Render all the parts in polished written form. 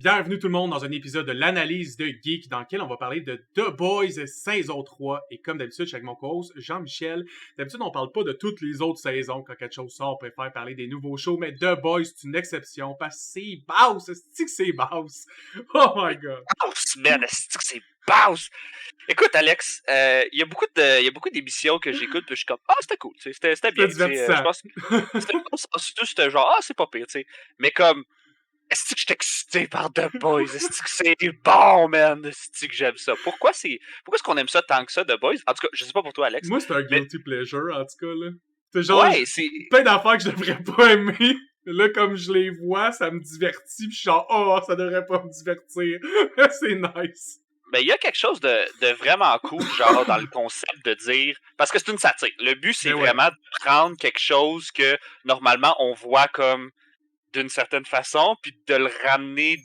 Bienvenue tout le monde dans un épisode de l'analyse de Geek dans lequel on va parler de The Boys saison 3. Et comme d'habitude, je suis avec mon co-host Jean-Michel. D'habitude, on parle pas de toutes les autres saisons. Quand quelque chose sort, on préfère parler des nouveaux shows. Mais The Boys, c'est une exception parce que c'est basse. C'est-tu que c'est basse? Oh my god. Basse, man, c'est-tu que c'est basse? Écoute, Alex, il y a beaucoup d'émissions que j'écoute, puis je suis comme, c'était cool, c'était bien. C'est divertissant. Je pense que c'était genre, c'est pas pire, tu sais. Mais comme, est-ce que je suis excité par The Boys? Est-ce que c'est bon, man? Est-ce que j'aime ça? Pourquoi est-ce qu'on aime ça tant que ça, The Boys? En tout cas, je sais pas pour toi, Alex. Moi, c'est un mais... guilty pleasure, en tout cas, là. C'est genre, ouais, c'est... plein d'affaires que je devrais pas aimer. Là, comme je les vois, ça me divertit, pis je suis genre, oh, ça devrait pas me divertir. C'est nice. Ben, il y a quelque chose de vraiment cool, genre, dans le concept de dire... Parce que c'est une satire. Le but, c'est vraiment de prendre quelque chose que, normalement, on voit comme d'une certaine façon, puis de le ramener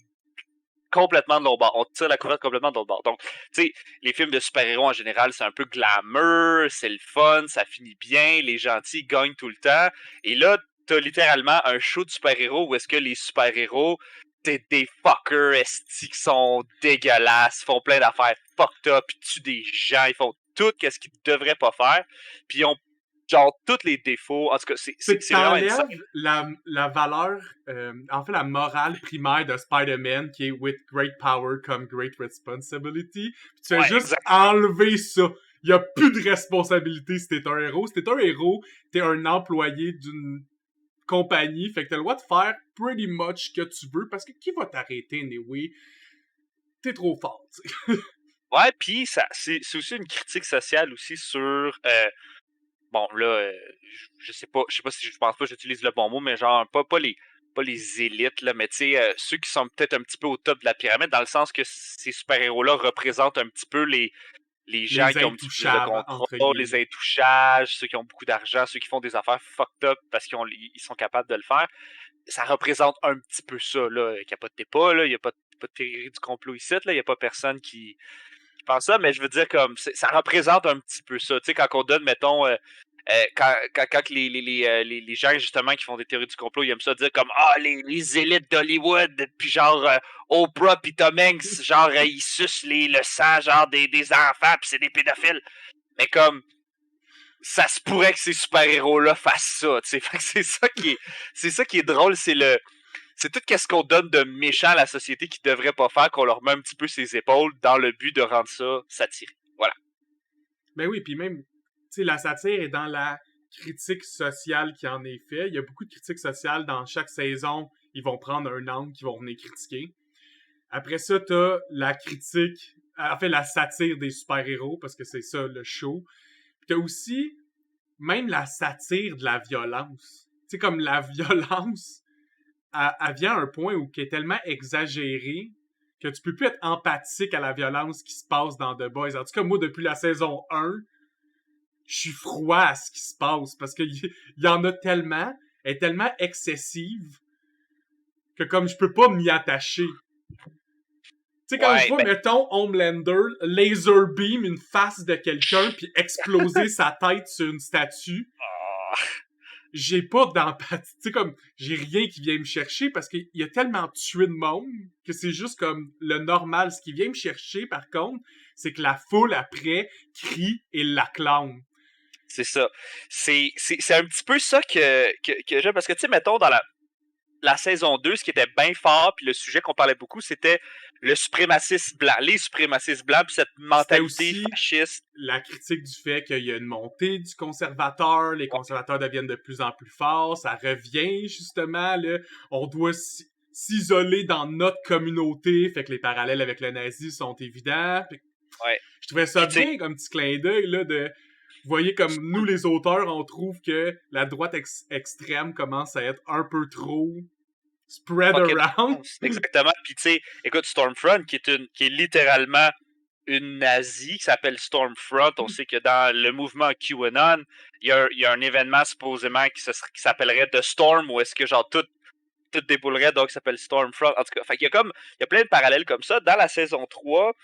complètement de l'autre bord. On tire la couverture complètement de l'autre bord. Donc, tu sais, les films de super-héros, en général, c'est un peu glamour, c'est le fun, ça finit bien, les gentils gagnent tout le temps. Et là, t'as littéralement un show de super-héros où est-ce que les super-héros... t'es des fuckers esti qui sont dégueulasses, font plein d'affaires fucked up, ils tuent des gens, ils font tout ce qu'ils devraient pas faire, puis ils ont genre tous les défauts. En tout cas, c'est vraiment la valeur, en fait la morale primaire de Spider-Man qui est with great power comes great responsibility. Puis tu fais juste enlever ça. Il y a plus de responsabilité si t'es un héros. Si t'es un héros, t'es un employé d'une compagnie, fait que t'as le droit de faire pretty much ce que tu veux, parce que qui va t'arrêter, anyway? T'es trop fort, t'sais. Ouais, pis c'est aussi une critique sociale aussi sur... bon, là, je sais pas si je pense pas que j'utilise le bon mot, mais genre, pas les élites, là, mais tu sais, ceux qui sont peut-être un petit peu au top de la pyramide, dans le sens que ces super-héros-là représentent un petit peu les gens qui ont un petit peu de contrôle, les intouchables, ceux qui ont beaucoup d'argent, ceux qui font des affaires fucked up parce qu'ils sont capables de le faire. Ça représente un petit peu ça, là. Capotez pas, là. Il n'y a pas de théorie du complot ici, là. Il n'y a pas personne qui pense ça, mais je veux dire, comme, ça représente un petit peu ça. Tu sais, quand on donne, mettons, quand les gens, justement, qui font des théories du complot, ils aiment ça dire comme, les élites d'Hollywood, puis genre, Oprah pis Tom Hanks, genre, ils sucent le sang, genre, des enfants, pis c'est des pédophiles. Mais comme, ça se pourrait que ces super-héros-là fassent ça, tu sais. C'est ça qui est drôle, c'est tout ce qu'on donne de méchant à la société qui devrait pas faire, qu'on leur met un petit peu ses épaules dans le but de rendre ça satirique. Voilà. Ben oui, puis même, tu sais, la satire est dans la critique sociale qui en est fait. Il y a beaucoup de critiques sociales dans chaque saison. Ils vont prendre un angle qu'ils vont venir critiquer. Après ça, t'as la critique, en fait, la satire des super-héros, parce que c'est ça, le show. Puis t'as aussi même la satire de la violence. Tu sais, comme la violence, elle vient à un point où qui est tellement exagérée que tu peux plus être empathique à la violence qui se passe dans The Boys. En tout cas, moi, depuis la saison 1, je suis froid à ce qui se passe parce qu'il y en a tellement, elle est tellement excessive que comme je peux pas m'y attacher. Tu sais, quand je vois, mettons, Homelander, laser beam une face de quelqu'un puis exploser sa tête sur une statue, j'ai pas d'empathie. Tu sais, comme, j'ai rien qui vient me chercher parce qu'il y a tellement tué de monde que c'est juste comme le normal. Ce qui vient me chercher, par contre, c'est que la foule, après, crie et l'acclame. C'est ça. C'est un petit peu ça que j'aime. Parce que, tu sais, mettons, dans la saison 2, ce qui était bien fort, puis le sujet qu'on parlait beaucoup, c'était le suprémacisme blanc, les suprémacistes blancs, puis cette mentalité fasciste. La critique du fait qu'il y a une montée du conservateur, les conservateurs deviennent de plus en plus forts, ça revient justement, là, on doit s'isoler dans notre communauté, fait que les parallèles avec le nazi sont évidents. Je trouvais ça bien comme petit clin d'œil, là, de... Vous voyez, comme nous, les auteurs, on trouve que la droite extrême commence à être un peu trop spread around. Exactement. Puis tu sais, écoute, Stormfront, qui est littéralement une nazie, qui s'appelle Stormfront. On sait que dans le mouvement QAnon, il y a un événement supposément qui s'appellerait The Storm, où est-ce que genre tout déboulerait, donc ça s'appelle Stormfront. En tout cas, il y a plein de parallèles comme ça. Dans la saison 3,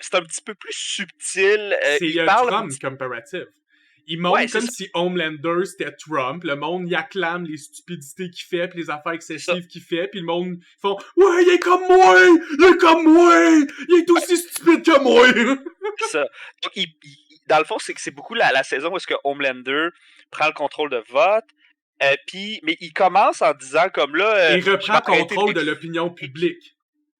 c'est un petit peu plus subtil. C'est un Trump comparative. Il Ouais, montre c'est comme ça. si Homelander c'était Trump. Le monde y acclame les stupidités qu'il fait, puis les affaires C'est ça. excessives qu'il fait, puis le monde font ouais, il est comme moi, il est comme moi, il est Ouais, aussi stupide que moi. c'est ça. Donc, dans le fond, c'est que c'est beaucoup la saison où est-ce que Homelander prend le contrôle de vote. Mais il commence en disant comme là, Et il je vais reprend arrêter contrôle de l'opinion publique.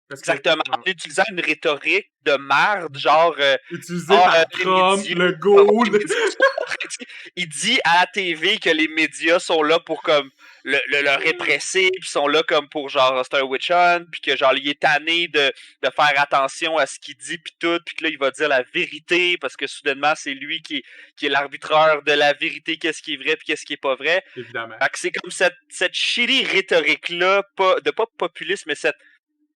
Parce que exactement, en utilisant une rhétorique de merde, genre utilisé par les Trump, médias, le les goal. médias sont tu sais, il dit à la TV que les médias sont là pour comme le répresser, puis sont là comme pour genre c'est un witch hunt, puis que genre il est tanné de faire attention à ce qu'il dit puis tout, puis que là il va dire la vérité parce que soudainement c'est lui qui est l'arbitreur de la vérité, qu'est-ce qui est vrai puis qu'est-ce qui est pas vrai. Évidemment. Fait que c'est comme cette shitty rhétorique là, pas populiste, mais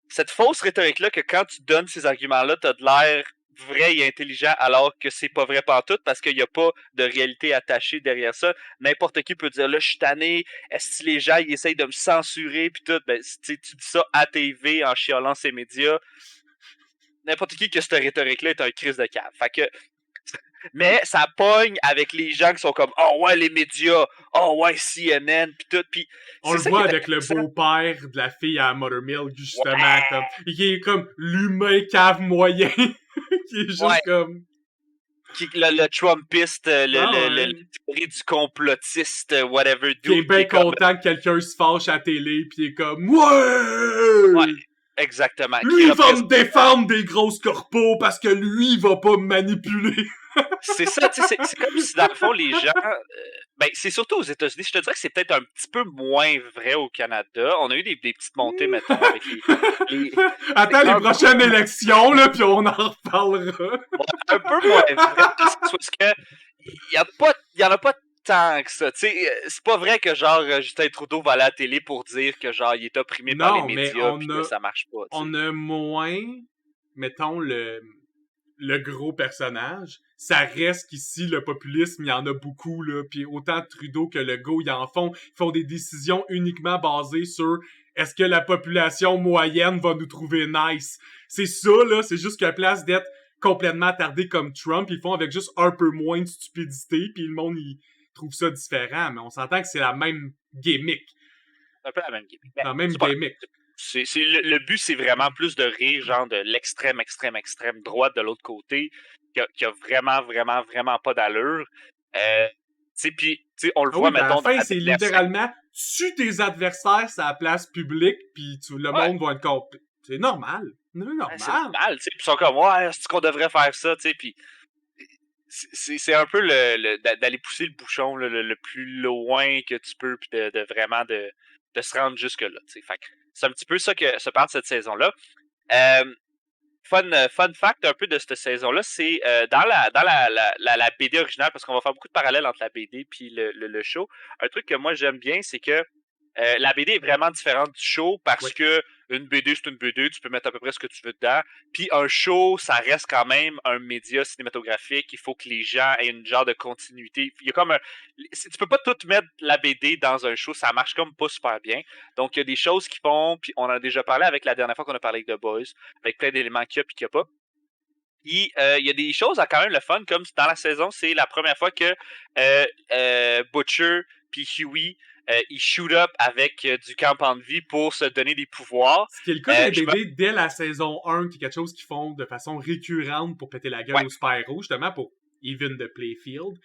cette fausse rhétorique-là que quand tu donnes ces arguments-là, t'as de l'air vrai et intelligent alors que c'est pas vrai pantoute parce qu'il n'y a pas de réalité attachée derrière ça. N'importe qui peut dire là, je suis tanné, est-ce que les gens ils essayent de me censurer puis tout, ben tu dis ça à TV en chialant ses médias. N'importe qui que cette rhétorique-là est un crise de cave. Fait que mais ça pogne avec les gens qui sont comme oh ouais les médias, oh ouais CNN puis tout puis On c'est le ça qui voit est avec le intéressant. beau-père de la fille à Mothermilk, justement, Ouais, comme, il est comme l'humain cave moyen, qui est ouais. juste comme, Le Trumpiste, ah le ouais, théorie du complotiste, whatever qui est dude, qui bien est comme content que quelqu'un se fâche à la télé, pis il est comme, ouais, ouais! exactement, qui Lui, il va me représente défendre des grosses corpos parce que lui, il va pas me manipuler. c'est ça, tu sais, c'est comme si dans le fond les gens ben c'est surtout aux États-Unis, je te dirais que c'est peut-être un petit peu moins vrai au Canada. On a eu des petites montées mettons avec les c'est Attends les un peu prochaines élections, là, pis on en reparlera. un peu moins vrai dans le sens où est-ce que il y en a pas tant que ça. Tu sais, c'est pas vrai que genre Justin Trudeau va aller à la télé pour dire que genre il est opprimé par les Non, mais médias puis que ça marche pas, tu sais. on a moins, mettons, le gros personnage. Ça reste qu'ici, le populisme, il y en a beaucoup, là. Puis autant Trudeau que Legault, ils font des décisions uniquement basées sur est-ce que la population moyenne va nous trouver nice. C'est ça, là. C'est juste qu'à place d'être complètement attardé comme Trump, ils font avec juste un peu moins de stupidité, puis le monde, il trouve ça différent. Mais on s'entend que c'est la même gimmick. C'est un peu la même gimmick. La même C'est pas gimmick. le but, c'est vraiment plus de rire, genre de l'extrême, extrême, extrême droite de l'autre côté, qui a vraiment, vraiment, vraiment pas d'allure. Tu sais, puis, tu sais, on le Ah voit, oui, ben à la mettons, dans fin, la c'est dernière scène. littéralement tue tes adversaires à la place publique, puis le Ouais, monde va être complet. C'est normal. C'est c'est normal. normal, tu sais. Puis ils sont comme, ouais, c'est qu'on devrait faire ça, tu sais. Puis c'est un peu d'aller pousser le bouchon le plus loin que tu peux, puis de vraiment de se rendre jusque-là, tu sais. Fait que c'est un petit peu ça que se parle de cette saison-là. Euh, fun fact un peu de cette saison-là, c'est dans la BD originale, parce qu'on va faire beaucoup de parallèles entre la BD puis le show. Un truc que moi j'aime bien, c'est que la BD est vraiment différente du show Oui. parce que une BD, c'est une BD, tu peux mettre à peu près ce que tu veux dedans. Puis un show, ça reste quand même un média cinématographique. Il faut que les gens aient une genre de continuité. Il y a comme un. Tu peux pas tout mettre la BD dans un show, ça marche comme pas super bien. Donc il y a des choses qui font, puis on en a déjà parlé avec la dernière fois qu'on a parlé avec The Boys, avec plein d'éléments qu'il y a puis qu'il n'y a pas. Puis il y a des choses à quand même le fun, comme dans la saison, c'est la première fois que Butcher puis Huey ils shoot up avec du camp en vie pour se donner des pouvoirs. Ce qui est le cas des Je me... BD dès la saison 1, qui est quelque chose qu'ils font de façon récurrente pour péter la gueule Ouais, au Spyro, justement, pour even the playfield.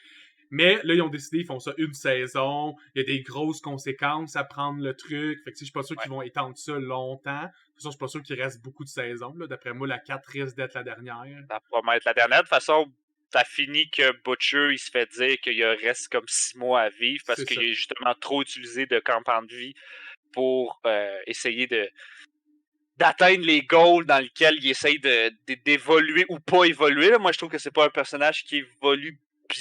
Mais là, ils ont décidé, ils font ça une saison. Il y a des grosses conséquences à prendre le truc. Fait que je suis pas sûr ouais. qu'ils vont étendre ça longtemps. De toute façon, je suis pas sûr qu'il reste beaucoup de saisons. Là. D'après moi, la 4 risque d'être la dernière. Ça va être la dernière. De toute façon, ça finit que Butcher il se fait dire qu'il reste comme 6 mois à vivre parce C'est qu'il ça. a justement trop utilisé de camp en vie pour essayer d'atteindre les goals dans lesquels il essaye d'évoluer ou pas évoluer. Là. Moi, je trouve que c'est pas un personnage qui évolue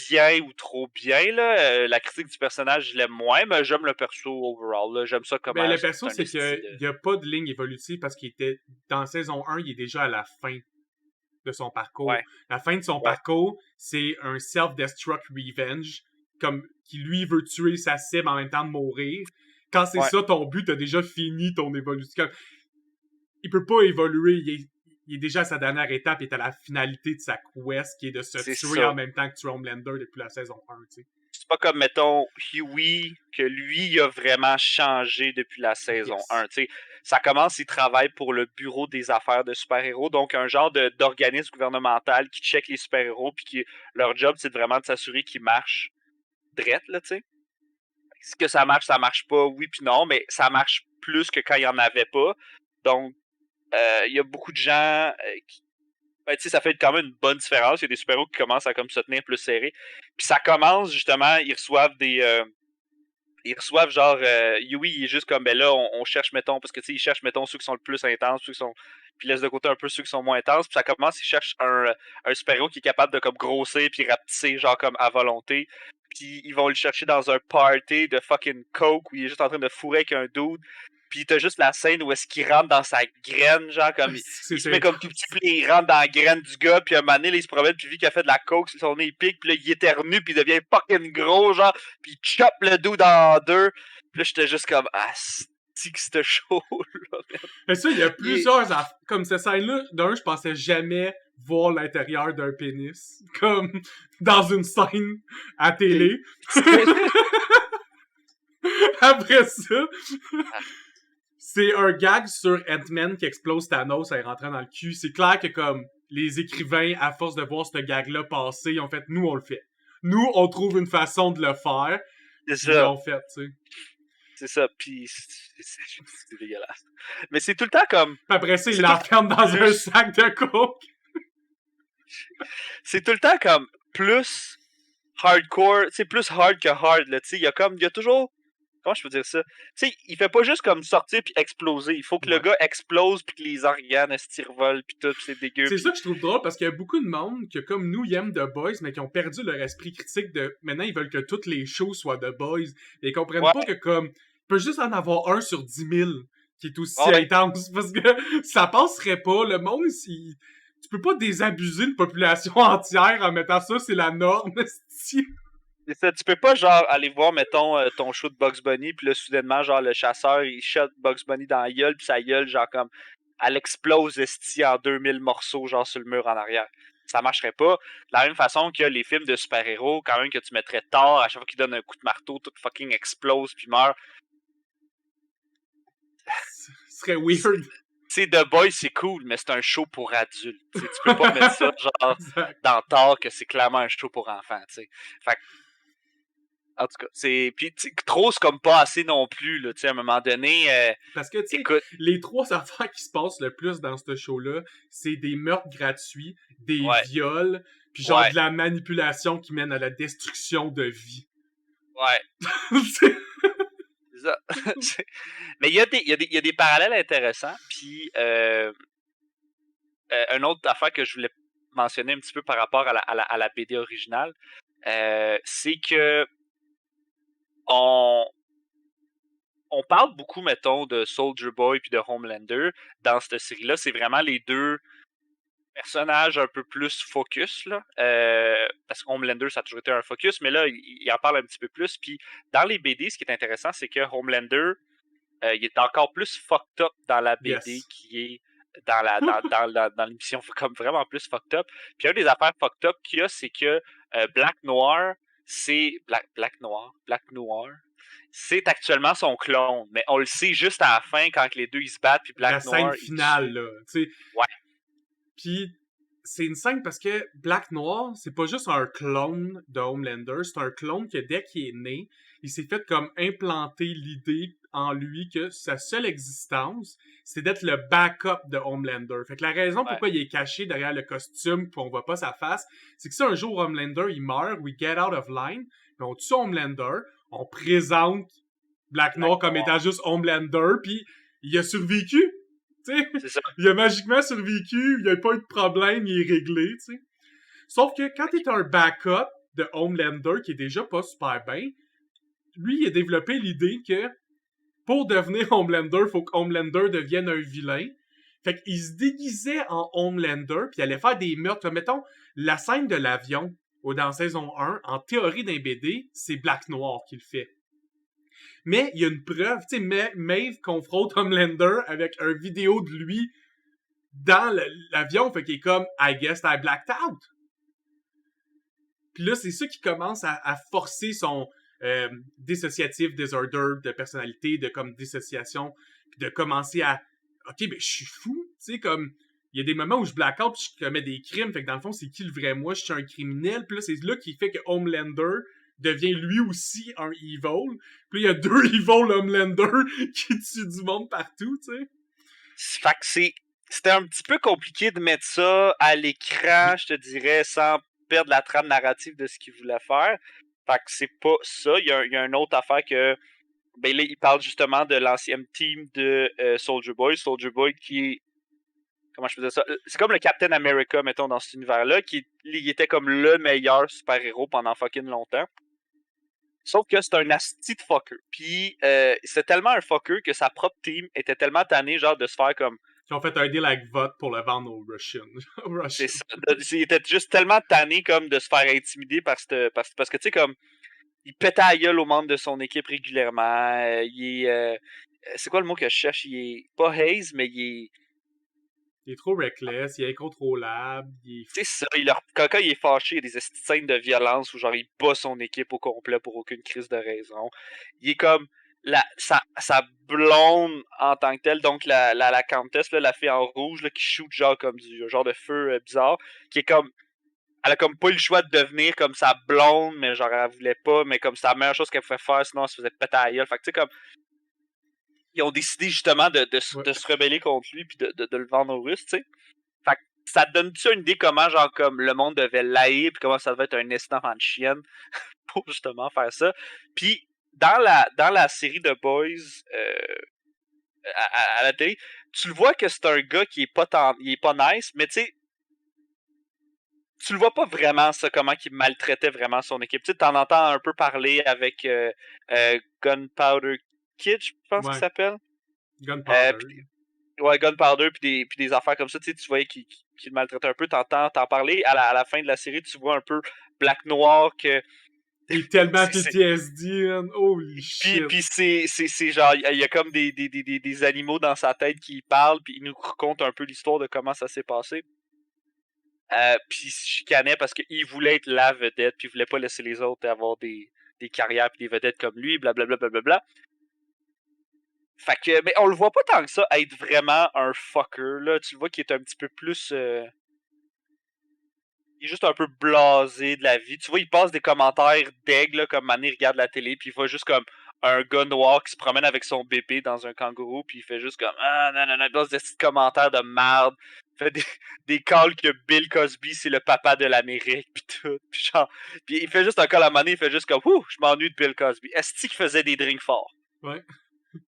bien ou trop bien. Là. La critique du personnage, je l'aime moins, mais j'aime le perso overall. Là. J'aime ça Ben, comment le c'est perso, un c'est esti qu'il n'y a pas de ligne évolutive parce qu'il était, dans saison 1, il est déjà à la fin de son parcours. Ouais, La fin de son ouais, parcours, c'est un self-destruct revenge, comme qui lui veut tuer sa cible en même temps de mourir. Quand c'est ouais. ça ton but, t'as déjà fini ton évolution. Il peut pas évoluer, il il est déjà à sa dernière étape, il est à la finalité de sa quest, qui est de se C'est tuer ça. en même temps que tuer Homelander depuis la saison 1, tu sais. C'est pas comme, mettons, Huey, que lui, il a vraiment changé depuis la saison Yes. 1. T'sais, ça commence, il travaille pour le Bureau des affaires de super-héros, donc un genre d'organisme gouvernemental qui check les super-héros, puis qui leur job, c'est vraiment de s'assurer qu'ils marchent drette, là, tu sais. Est-ce que ça marche pas, oui puis non, mais ça marche plus que quand il y en avait pas. Donc, il y a beaucoup de gens qui... Ben, tu sais, ça fait quand même une bonne différence. Il y a des super-héros qui commencent à comme se tenir plus serrés. Puis ça commence, justement, ils reçoivent genre Yui il est juste comme ben là on cherche mettons parce que tu sais ils cherchent mettons ceux qui sont le plus intenses, ceux qui sont puis laisse de côté un peu ceux qui sont moins intenses, puis ça commence ils cherchent un super-héros qui est capable de comme grossir puis rapetisser genre comme à volonté. Puis ils vont le chercher dans un party de fucking coke où il est juste en train de fourrer avec un dude. Puis t'as juste la scène où est-ce qu'il rentre dans sa graine, genre comme il se met comme tout petit, puis il rentre dans la graine du gars, puis un moment donné, là, il se promène, puis vu qu'il a fait de la coke, son nez pique, puis là il éternue, puis il devient fucking gros, genre, puis il chope le dude en deux. Puis là j'étais juste comme ah c'est que c'était chaud là. Mais ça, il y a plusieurs comme cette scène-là, d'un, je pensais jamais voir l'intérieur d'un pénis. Comme dans une scène à télé. Après ça, c'est un gag sur Ant-Man qui explose Thanos en rentrant dans le cul. C'est clair que comme les écrivains, à force de voir ce gag-là passer, ils ont fait « Nous, on le fait. Nous, on trouve une façon de le faire. » C'est ça. Ils l'ont fait, tu sais. C'est ça, pis c'est dégueulasse. Mais c'est tout le temps comme... Puis après ça, ils l'enferment dans un sac de coke. C'est tout le temps comme plus hardcore, tu sais, plus hard que hard, là, tu sais, il y a toujours... Comment je peux dire ça? Tu sais, il fait pas juste comme sortir puis exploser. Il faut que le gars explose puis que les organes s'tirvolent puis tout, pis c'est dégueu. C'est ça que je trouve drôle parce qu'il y a beaucoup de monde que, comme nous, ils aiment The Boys, mais qui ont perdu leur esprit critique de maintenant, ils veulent que toutes les shows soient The Boys. Et ils comprennent pas que, comme, il peut juste en avoir un sur 10 000 qui est aussi intense parce que ça passerait pas. Le monde, si. Tu peux pas désabuser une population entière en mettant ça, c'est la norme. C'est ça, tu peux pas genre aller voir mettons ton show de Bugs Bunny puis là soudainement genre le chasseur il shot Bugs Bunny dans la gueule puis sa gueule genre comme elle explose esti en 2000 morceaux genre sur le mur en arrière. Ça marcherait pas. De la même façon que les films de super-héros quand même que tu mettrais tard à chaque fois qu'il donne un coup de marteau tout fucking explose puis meurt. Ce serait weird. Tu sais, The Boys, c'est cool, mais c'est un show pour adultes. T'sais, tu peux pas mettre ça genre dans Thor que c'est clairement un show pour enfants. T'sais. Fait que, en tout cas, c'est. Puis trop, c'est comme pas assez non plus, là. À un moment donné. Parce que, tu sais, les 3 affaires qui se passent le plus dans ce show-là, c'est des meurtres gratuits, des viols, puis genre de la manipulation qui mène à la destruction de vie. Ouais. C'est ça. Mais il y a des parallèles intéressants. Puis, une autre affaire que je voulais mentionner un petit peu par rapport à la BD originale, c'est que on parle beaucoup, mettons, de Soldier Boy puis de Homelander dans cette série-là. C'est vraiment les deux personnages un peu plus focus, là. Parce que Homelander, ça a toujours été un focus, mais là, il en parle un petit peu plus. Puis dans les BD, ce qui est intéressant, c'est que Homelander, il est encore plus fucked up dans la BD qui est dans l'émission, comme vraiment plus fucked up. Puis une des affaires fucked up qu'il y a, c'est que Black Noir, c'est Black Noir, c'est actuellement son clone, mais on le sait juste à la fin quand les deux ils se battent puis Black Noir. La scène finale là, tu sais. Ouais. Puis c'est une scène parce que Black Noir, c'est pas juste un clone de Homelander, c'est un clone que dès qu'il est né, il s'est fait comme implanter l'idée en lui que sa seule existence, c'est d'être le backup de Homelander. Fait que la raison pourquoi il est caché derrière le costume pis on voit pas sa face, c'est que si un jour Homelander il meurt, we get out of line, puis on tue Homelander, on présente Black Noir comme étant juste Homelander, puis il a survécu. C'est ça. Il a magiquement survécu, il n'y a pas eu de problème, il est réglé, tu sais. Sauf que quand t'es un backup de Homelander qui est déjà pas super bien, lui, il a développé l'idée que pour devenir Homelander, faut que Homelander devienne un vilain. Fait qu'il se déguisait en Homelander, puis il allait faire des meurtres. Mettons, la scène de l'avion, dans saison 1, en théorie d'un BD, c'est Black Noir qui le fait. Mais il y a une preuve, tu sais, Maeve confronte Homelander avec une vidéo de lui dans l'avion, fait qu'il est comme, I guess I blacked out. Puis là, c'est ça qui commence à forcer son dissociative disorder de personnalité, de comme dissociation, puis de commencer à, ok, ben je suis fou, tu sais, comme, il y a des moments où je blackout puis je commets des crimes, fait que dans le fond, c'est qui le vrai moi? Je suis un criminel, puis là, c'est là qui fait que Homelander devient lui aussi un evil. Puis là, il y a 2 evil Homelander qui tuent du monde partout, tu sais. Fait que c'était un petit peu compliqué de mettre ça à l'écran, je te dirais, sans perdre la trame narrative de ce qu'il voulait faire. Fait que c'est pas ça. Il y a une autre affaire que... Ben là, il parle justement de l'ancienne team de Soldier Boy. Soldier Boy qui est... Comment je faisais ça? C'est comme le Captain America, mettons, dans cet univers-là, il était comme le meilleur super-héros pendant fucking longtemps. Sauf que c'est un asti de fucker. Puis c'est tellement un fucker que sa propre team était tellement tannée, genre, de se faire comme... Ils ont fait un deal avec Vought pour le vendre aux Russians. C'est ça. Il était juste tellement tanné comme de se faire intimider parce que tu sais, comme... Il pétait à gueule aux membres de son équipe régulièrement. Il est... c'est quoi le mot que je cherche? Il est pas haze, mais il est trop reckless, il est incontrôlable. C'est ça, quand il est fâché, il y a des scènes de violence où genre il bat son équipe au complet pour aucune crise de raison. Il est comme sa blonde en tant que telle, donc la Countess, là, la fille en rouge là, qui shoot genre comme du genre de feu bizarre, qui est comme... Elle a comme pas eu le choix de devenir comme sa blonde, mais genre elle voulait pas, mais comme c'est la meilleure chose qu'elle pouvait faire, sinon elle se faisait péter à la gueule. Fait que tu sais, comme ils ont décidé justement de se rebeller contre lui puis de le vendre aux Russes, tu sais. Fait que ça te donne-tu une idée comment genre comme le monde devait l'haïr puis comment ça devait être un instant en chienne pour justement faire ça. Puis dans la série de Boys à la télé, tu le vois que c'est un gars qui est pas nice, mais tu sais, tu le vois pas vraiment ça, comment il maltraitait vraiment son équipe. Tu sais, t'en entends un peu parler avec Gunpowder Kid, je pense qu'il s'appelle. Gunpowder. Ouais, Gunpowder puis des affaires comme ça, tu sais, tu voyais qu'il le maltraitait un peu, t'en parler. À la fin de la série, tu vois un peu Black Noir que... Il est tellement PTSD, man. Holy shit. Puis c'est genre, il y a comme des animaux dans sa tête qui parlent, puis il nous raconte un peu l'histoire de comment ça s'est passé. Puis il se chicanait parce qu'il voulait être la vedette, puis il voulait pas laisser les autres avoir des carrières puis des vedettes comme lui, blablabla. Blablabla. Fait que, mais on le voit pas tant que ça être vraiment un fucker, là. Tu le vois qu'il est un petit peu plus... il est juste un peu blasé de la vie. Tu vois, il passe des commentaires d'aigle, comme Mané regarde la télé, puis il voit juste comme un gars noir qui se promène avec son bébé dans un kangourou, puis il fait juste comme ah non, il passe des petits commentaires de merde. Il fait des calls que Bill Cosby, c'est le papa de l'Amérique, puis tout. Puis genre, puis il fait juste un call à Mané, il fait juste comme ouh, je m'ennuie de Bill Cosby. Est-ce qu'il faisait des drinks forts? Ouais.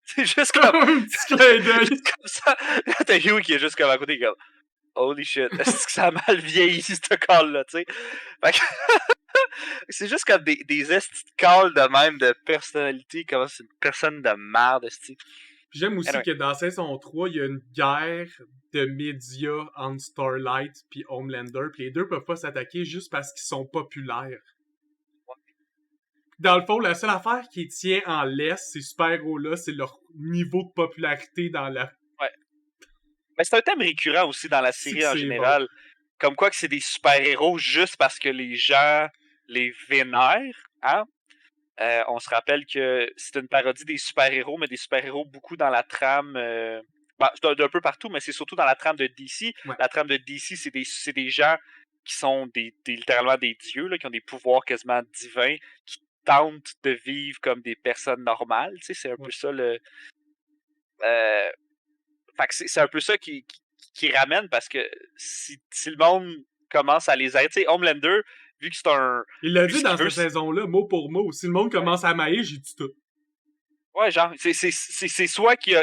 C'est juste comme. Un petit clin d'œil. Juste comme ça. Là, t'as Hugh qui est juste comme à côté, comme holy shit, est-ce que ça a mal vieilli, ce call-là, tu sais? Fait que c'est juste comme des estis de calls de même, de personnalité, comme c'est une personne de merde, esti. J'aime aussi que dans saison 3, il y a une guerre de médias entre Starlight puis Homelander, puis les deux peuvent pas s'attaquer juste parce qu'ils sont populaires. Dans le fond, la seule affaire qui tient en laisse ces super-héros-là, c'est leur niveau de popularité dans la... Ouais. Mais c'est un thème récurrent aussi dans la série en général. Bon. Comme quoi que c'est des super-héros juste parce que les gens les vénèrent, hein? On se rappelle que c'est une parodie des super-héros, mais des super-héros beaucoup dans la trame... c'est un peu partout, mais c'est surtout dans la trame de DC. Ouais. La trame de DC, c'est des gens qui sont littéralement des dieux, là, qui ont des pouvoirs quasiment divins, qui tentent de vivre comme des personnes normales. Tu sais, c'est un peu ça le... Fait que c'est un peu ça qui ramène, parce que si le monde commence à les aider, tu sais, Homelander, vu que c'est un... Il l'a dit dans cette saison-là, mot pour mot. Si le monde commence à mailler, j'ai dit tout. Ouais, genre, c'est soit qu'il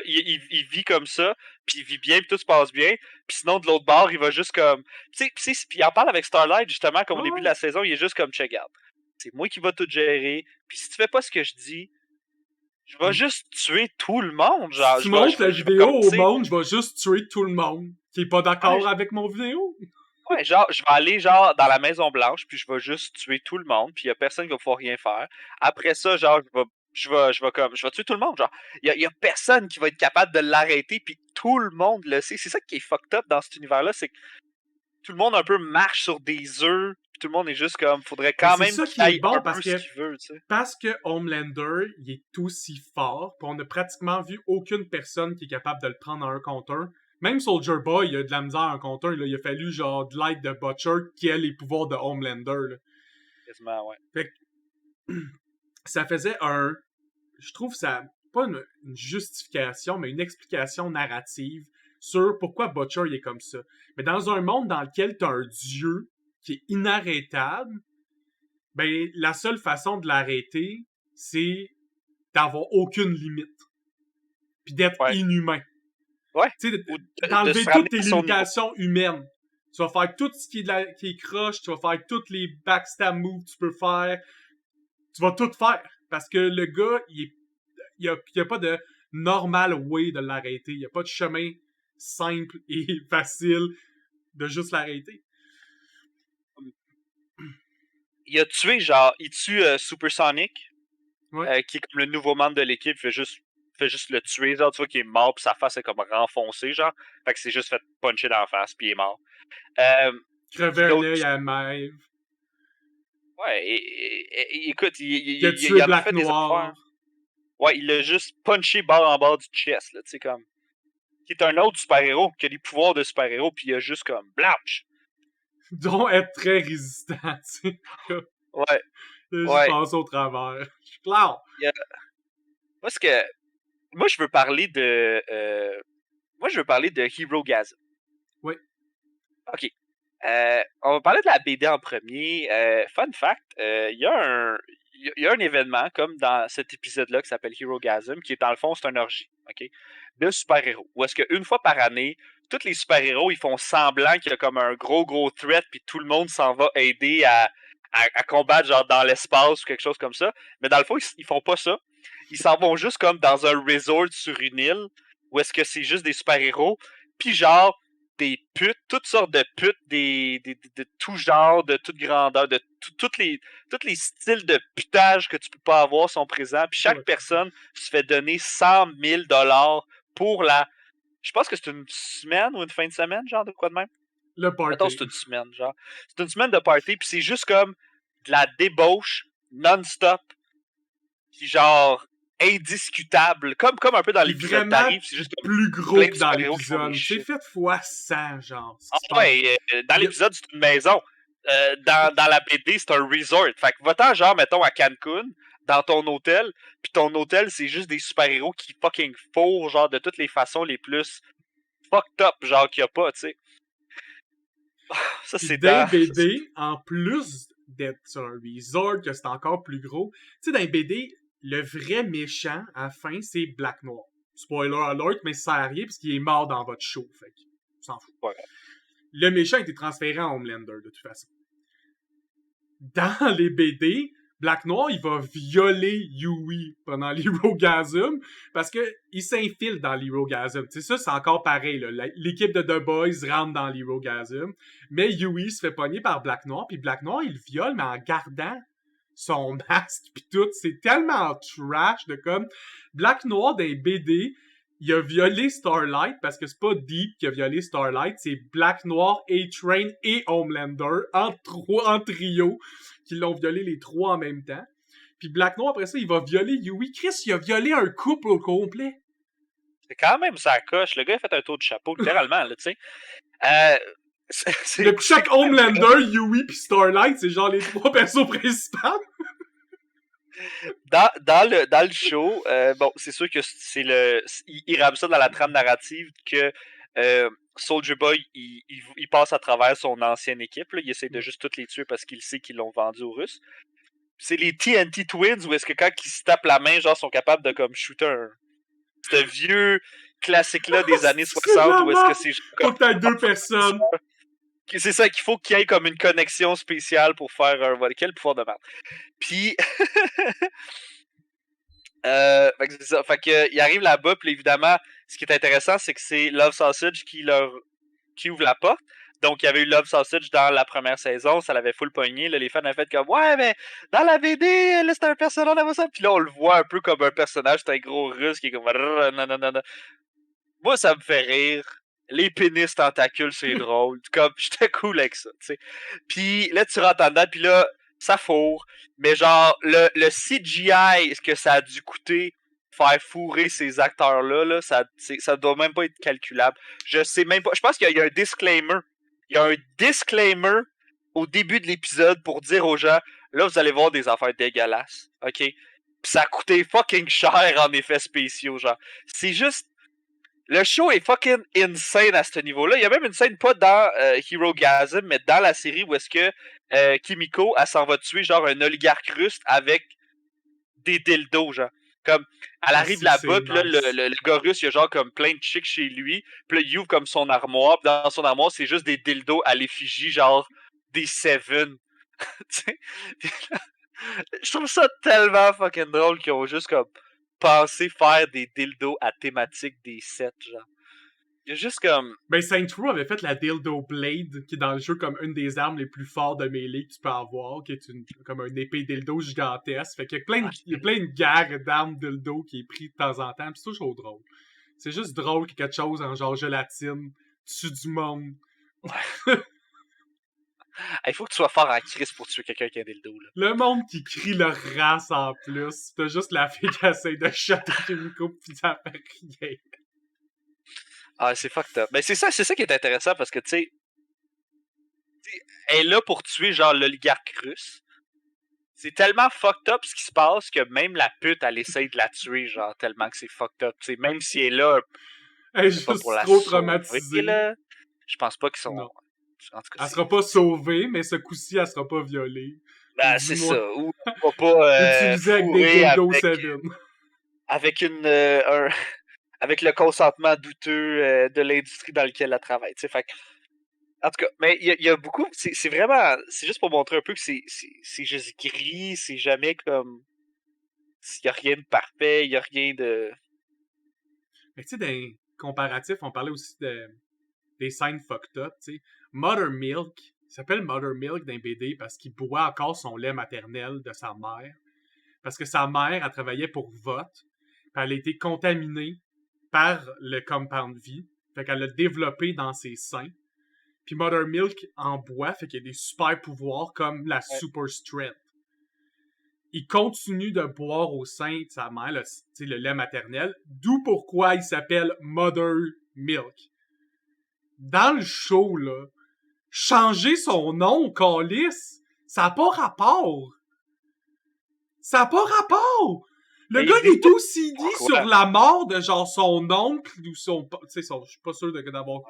vit comme ça, puis il vit bien, puis tout se passe bien, puis sinon, de l'autre bord, il va juste comme... Tu sais, puis il en parle avec Starlight, justement, comme au début de la saison, il est juste comme, check out. C'est moi qui va tout gérer, puis si tu fais pas ce que je dis, je vais juste tuer tout le monde, genre. Si tu montres la vidéo au monde, je vais juste tuer tout le monde qui est pas d'accord avec mon vidéo. Ouais, genre, je vais aller, genre, dans la Maison Blanche, puis je vais juste tuer tout le monde, puis il y a personne qui va pouvoir rien faire. Après ça, genre, je vais je vais tuer tout le monde. Genre, y a personne qui va être capable de l'arrêter, puis tout le monde le sait. C'est ça qui est fucked up dans cet univers-là, c'est que tout le monde un peu marche sur des œufs, puis tout le monde est juste comme, faudrait Mais quand c'est même ça qui qu'il est aille bon un peu ce qu'il veut, tu sais. parce que Homelander, il est aussi fort, puis on a pratiquement vu aucune personne qui est capable de le prendre en un contre un. Même Soldier Boy, il a de la misère en contre un, là. Il a fallu genre de l'aide de Butcher qui a les pouvoirs de Homelander, là. Quasiment, ouais. Fait que ça faisait un... Je trouve ça... Pas une justification, mais une explication narrative sur pourquoi Butcher il est comme ça. Mais dans un monde dans lequel t'as un dieu qui est inarrêtable, ben la seule façon de l'arrêter, c'est d'avoir aucune limite. Puis d'être inhumain. Ouais. Tu sais, Ou d'enlever se toutes ramener tes à son limitations humaines. Tu vas faire tout ce qui est croche, tu vas faire toutes les backstab moves que tu peux faire. Tu vas tout faire. Parce que le gars, il y a pas de normal way de l'arrêter. Il y a pas de chemin simple et facile de juste l'arrêter. Il tue Supersonic, qui est comme le nouveau membre de l'équipe, fait juste le tuer, genre, tu vois qu'il est mort, puis sa face est comme renfoncée, genre. Fait que c'est juste fait puncher dans la face, puis il est mort. Crever un œil à Maeve. Ouais, écoute, il a tué Black Noir. Ouais, il l'a juste punché bord en bord du chest, là, tu sais, comme. Qui est un autre super-héros, qui a des pouvoirs de super-héros, puis il a juste comme blanche. Dont être très résistant, tu sais. Ouais. Je passe au travers. Je suis clair. Moi, je veux parler de. Herogasm. Oui. Ok. On va parler de la BD en premier. Fun fact, il y a un événement, comme dans cet épisode-là, qui s'appelle Herogasm, qui est dans le fond, c'est un orgie, ok, de super-héros. Où est-ce qu'une fois par année, tous les super-héros, ils font semblant qu'il y a comme un gros threat, puis tout le monde s'en va aider à combattre, genre dans l'espace ou quelque chose comme ça. Mais dans le fond, ils font pas ça. Ils s'en vont juste comme dans un resort sur une île, où est-ce que c'est juste des super-héros, puis genre, des putes, toutes sortes de putes, de tout genre, de toute grandeur, de tous les styles de putage que tu peux pas avoir sont présents. Puis chaque personne se fait donner 100 000 $ pour la... Je pense que c'est une semaine ou une fin de semaine, genre de quoi de même? Le party. Attends, c'est une semaine, genre. C'est une semaine de party, puis c'est juste comme de la débauche non-stop, puis genre indiscutable, comme un peu dans l'épisode d'Arrive, c'est juste plus gros que dans l'épisode. C'est fait x100, genre. Ah ouais, dans l'épisode, c'est une maison. Dans la BD, c'est un resort. Fait que va-t'en, genre, mettons, à Cancun, dans ton hôtel, puis ton hôtel, c'est juste des super-héros qui fucking fourrent, genre, de toutes les façons les plus fucked up, genre, qu'il y a pas, tu sais. Ça, c'est dans BD, en plus d'être sur un resort, que c'est encore plus gros, tu sais, dans les BD, le vrai méchant, à la fin, c'est Black Noir. Spoiler alert, mais ça sert à rien, parce qu'il est mort dans votre show, fait que, on s'en fout. Ouais. Le méchant a été transféré en Homelander, de toute façon. Dans les BD, Black Noir, il va violer Yui pendant l'Herogasm parce que il s'infile dans l'Herogasm. Tu sais, ça, c'est encore pareil, là. L'équipe de The Boys rentre dans l'Herogasm, mais Yui se fait pogner par Black Noir, puis Black Noir, il le viole, mais en gardant son masque, puis tout. C'est tellement trash de comme... Black Noir, dans les BD, il a violé Starlight, parce que c'est pas Deep qui a violé Starlight, c'est Black Noir, A-Train et Homelander, en trio, qui l'ont violé les trois en même temps. Puis Black Noir, après ça, il va violer Yui. Chris, il a violé un couple au complet. C'est quand même sa coche. Le gars a fait un tour de chapeau, littéralement, là, tu sais. Depuis chaque Homelander, Yui puis Starlight, c'est genre les trois persos principaux. Dans le show, bon, c'est sûr que il rame ça dans la trame narrative que Soldier Boy, il passe à travers son ancienne équipe. Là. Il essaie de juste toutes les tuer parce qu'il sait qu'ils l'ont vendu aux Russes. C'est les TNT Twins où est-ce que quand ils se tapent la main, genre, sont capables de comme shooter ce vieux classique-là des années 60 où est-ce que c'est... Faut que t'aies deux personnes. C'est ça, qu'il faut qu'il y ait comme une connexion spéciale pour faire un... Quel pouvoir de merde. Puis... c'est ça. Fait que, il arrive là-bas, puis évidemment, ce qui est intéressant, c'est que c'est Love Sausage qui ouvre la porte. Donc, il y avait eu Love Sausage dans la première saison, ça l'avait full pogné. Là, les fans avaient fait comme ouais, mais dans la BD, là, c'était un personnage avant ça. Puis là, on le voit un peu comme un personnage, c'est un gros russe qui est comme non. Moi, ça me fait rire. Les pénis tentacules, c'est drôle. Comme, j'étais cool avec ça, tu sais. Puis là, tu rentres en dedans, puis là, ça fourre. Mais genre, le CGI, ce que ça a dû coûter faire fourrer ces acteurs-là, là, ça doit même pas être calculable. Je sais même pas. Je pense qu'il y a un disclaimer. Il y a un disclaimer au début de l'épisode pour dire aux gens, là, vous allez voir des affaires dégueulasses. OK? Puis ça a coûté fucking cher en effets spéciaux, genre. C'est juste. Le show est fucking insane à ce niveau-là. Il y a même une scène, pas dans Herogasm, mais dans la série où est-ce que Kimiko, elle s'en va tuer genre un oligarque russe avec des dildos, genre. Comme, elle arrive là-bas, pis là, le gars russe, il y a genre comme plein de chicks chez lui, pis là, il ouvre comme son armoire, pis dans son armoire, c'est juste des dildos à l'effigie, genre des Seven. Je trouve ça tellement fucking drôle qu'ils ont juste comme pensé faire des dildos à thématique des sets, genre. Il y a juste comme. Ben, Saint Row avait fait la Dildo Blade, qui est dans le jeu comme une des armes les plus fortes de mêlée que tu peux avoir, qui est comme une épée dildo gigantesque. Fait qu'il y a plein de gags d'armes dildo qui est pris de temps en temps, pis c'est toujours drôle. C'est juste drôle qu'il y ait quelque chose en genre gelatine, dessus du monde. Il faut que tu sois fort en crise pour tuer quelqu'un qui a des dildo, là. Le monde qui crie leur race en plus. T'as juste la fille qui essaie de shotter Kimiko pis ça fait rien. Ah, c'est fucked up. Mais c'est ça qui est intéressant parce que, tu sais, elle est là pour tuer, genre, l'oligarque russe. C'est tellement fucked up ce qui se passe que même la pute, elle essaye de la tuer, genre, tellement que c'est fucked up. T'sais, même si elle est là, elle est juste pour la trop sauver, traumatisée. là, je pense pas qu'ils sont. Non. En tout cas, elle sera pas sauvée, mais ce coup-ci, elle sera pas violée. Ben, c'est ça. Ou on va pas. Utilisée avec des dildos Seven. Avec avec le consentement douteux de l'industrie dans laquelle elle travaille. T'sais, fait que. En tout cas, mais il y a beaucoup. C'est vraiment. C'est juste pour montrer un peu que c'est juste gris, c'est jamais comme. Il y a rien de parfait, il y a rien de. Mais tu sais, dans les comparatifs, on parlait aussi des scènes fucked up, tu sais. Mother Milk, il s'appelle Mother Milk dans BD parce qu'il boit encore son lait maternel de sa mère. Parce que sa mère, elle travaillait pour Vought, puis elle a été contaminée par le Compound V. Fait qu'elle l'a développé dans ses seins. Puis Mother Milk en boit, fait qu'il y a des super pouvoirs comme la Super Strength. Il continue de boire au sein de sa mère, le lait maternel, d'où pourquoi il s'appelle Mother Milk. Dans le show, là, changer son nom, calice, ça n'a pas rapport. Ça n'a pas rapport! Le gars, il est aussi dit sur la mort de genre son oncle ou son. Tu sais, je suis pas sûr d'avoir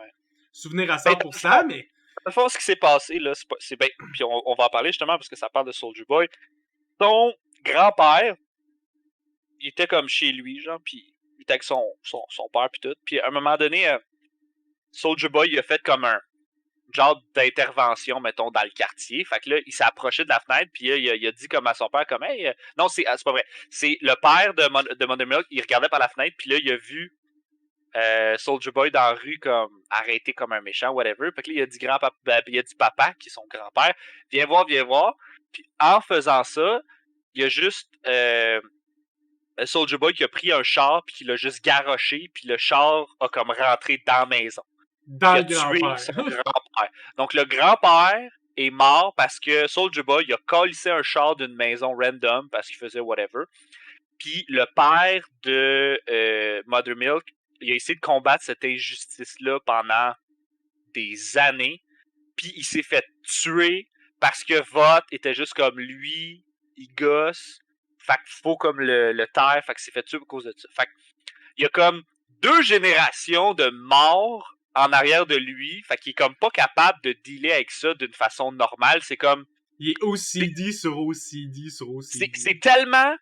souvenir à 100%, mais. Dans le fond, ce qui s'est passé, là, c'est bien. Puis on va en parler justement parce que ça parle de Soulja Boy. Son grand-père, il était comme chez lui, genre, puis il était avec son père, puis tout. Puis à un moment donné, Soulja Boy, il a fait comme un genre d'intervention, mettons, dans le quartier. Fait que là, il s'est approché de la fenêtre, puis il a dit comme à son père, comme, hey, non, c'est pas vrai. C'est le père de Mother Milk, il regardait par la fenêtre, puis là, il a vu Soulja Boy dans la rue, comme, arrêté comme un méchant, whatever. Fait que là, il a dit il a dit papa, qui est son grand-père, viens voir. Puis en faisant ça, il y a juste Soulja Boy qui a pris un char, puis qui l'a juste garoché, puis le char a comme rentré dans la maison. Dans il a tué son grand-père. Donc le grand-père est mort parce que Soulja Boy il a calissé un char d'une maison random parce qu'il faisait whatever. Puis le père de Mother Milk, il a essayé de combattre cette injustice-là pendant des années. Puis il s'est fait tuer parce que Vought était juste comme lui, il gosse. Fait qu'il faut comme le taire. Fait qu'il s'est fait tuer à cause de ça. Fait qu'il y a comme 2 générations de morts en arrière de lui, fait qu'il est comme pas capable de dealer avec ça d'une façon normale. C'est comme. Il est OCD sur OCD sur OCD. C'est tellement.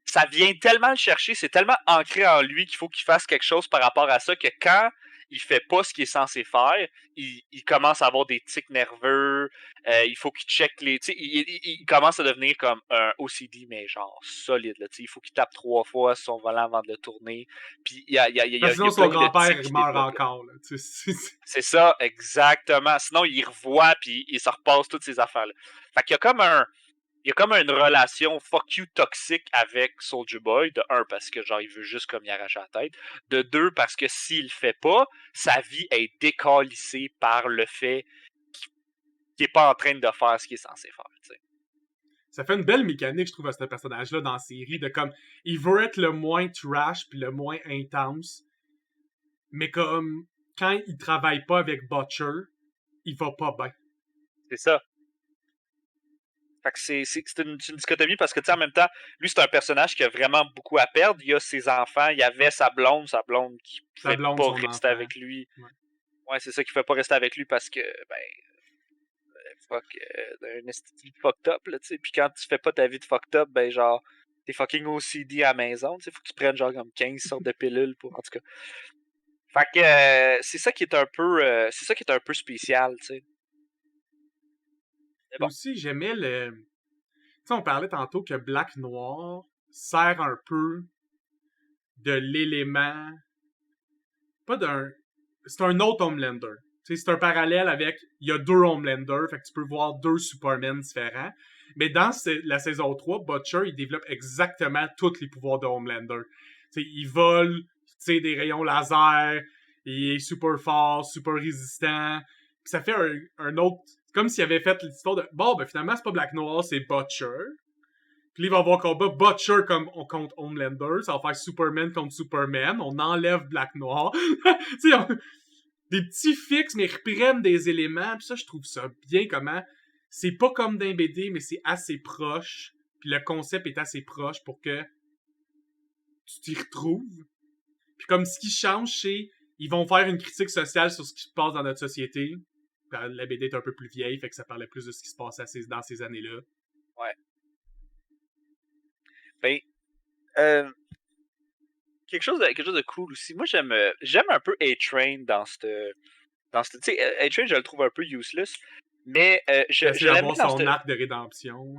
Ça vient tellement le chercher, c'est tellement ancré en lui qu'il faut qu'il fasse quelque chose par rapport à ça que quand il fait pas ce qu'il est censé faire, il commence à avoir des tics nerveux, il faut qu'il check les... Tu sais, il commence à devenir comme un OCD, mais genre solide, là, tu sais, il faut qu'il tape 3 fois sur son volant avant de le tourner, puis il y a Sinon, son plein de grand-père tics qui meurt développent, là. encore. Là. C'est ça, exactement. Sinon, il revoit, puis il se repasse toutes ces affaires-là. Fait qu'il y a comme il y a comme une relation fuck you toxique avec Soulja Boy. De un, parce que genre il veut juste comme y arracher la tête. De deux, parce que s'il le fait pas, sa vie est décalissée par le fait qu'il est pas en train de faire ce qu'il est censé faire. T'sais. Ça fait une belle mécanique, je trouve, à ce personnage-là dans la série, de comme, il veut être le moins trash puis le moins intense, mais comme, quand il travaille pas avec Butcher, il va pas bien. C'est ça. Fait que c'est une dichotomie parce que, tu sais, en même temps, lui, c'est un personnage qui a vraiment beaucoup à perdre. Il y a ses enfants, il y avait sa blonde qui pouvait pas rester avec lui. Ouais, c'est ça qui pouvait pas rester avec lui parce que, un esti fucked up, là, tu sais. Puis quand tu fais pas ta vie de fucked up, ben, genre, t'es fucking OCD à la maison, tu sais. Faut que tu prennes, genre, comme 15 sortes de pilules pour, en tout cas. Fait que, c'est ça qui est un peu spécial, tu sais. Mais bon. Aussi, j'aimais le... Tu sais, on parlait tantôt que Black Noir sert un peu de l'élément... Pas d'un... C'est un autre Homelander. Tu sais, c'est un parallèle avec... Il y a 2 Homelander, fait que tu peux voir 2 Supermen différents. Mais dans la saison 3, Butcher, il développe exactement tous les pouvoirs de Homelander. Tu sais, il vole, des rayons laser, il est super fort, super résistant. Puis ça fait un autre... Comme s'il avait fait l'histoire de... Bon, ben finalement, c'est pas Black Noir, c'est Butcher. Puis là, il va y avoir combat Butcher contre Homelander. Ça va faire Superman contre Superman. On enlève Black Noir. Tu sais, des petits fixes, mais ils reprennent des éléments. Puis ça, je trouve ça bien comment... C'est pas comme d'un BD, mais c'est assez proche. Puis le concept est assez proche pour que tu t'y retrouves. Puis comme ce qui change, c'est... Ils vont faire une critique sociale sur ce qui se passe dans notre société. La BD est un peu plus vieille, fait que ça parlait plus de ce qui se passait dans ces années-là. Ouais. Ben, quelque chose de cool aussi. Moi, j'aime un peu A-Train dans cette tu sais, A-Train, je le trouve un peu useless, mais je l'aime bien dans son arc de rédemption.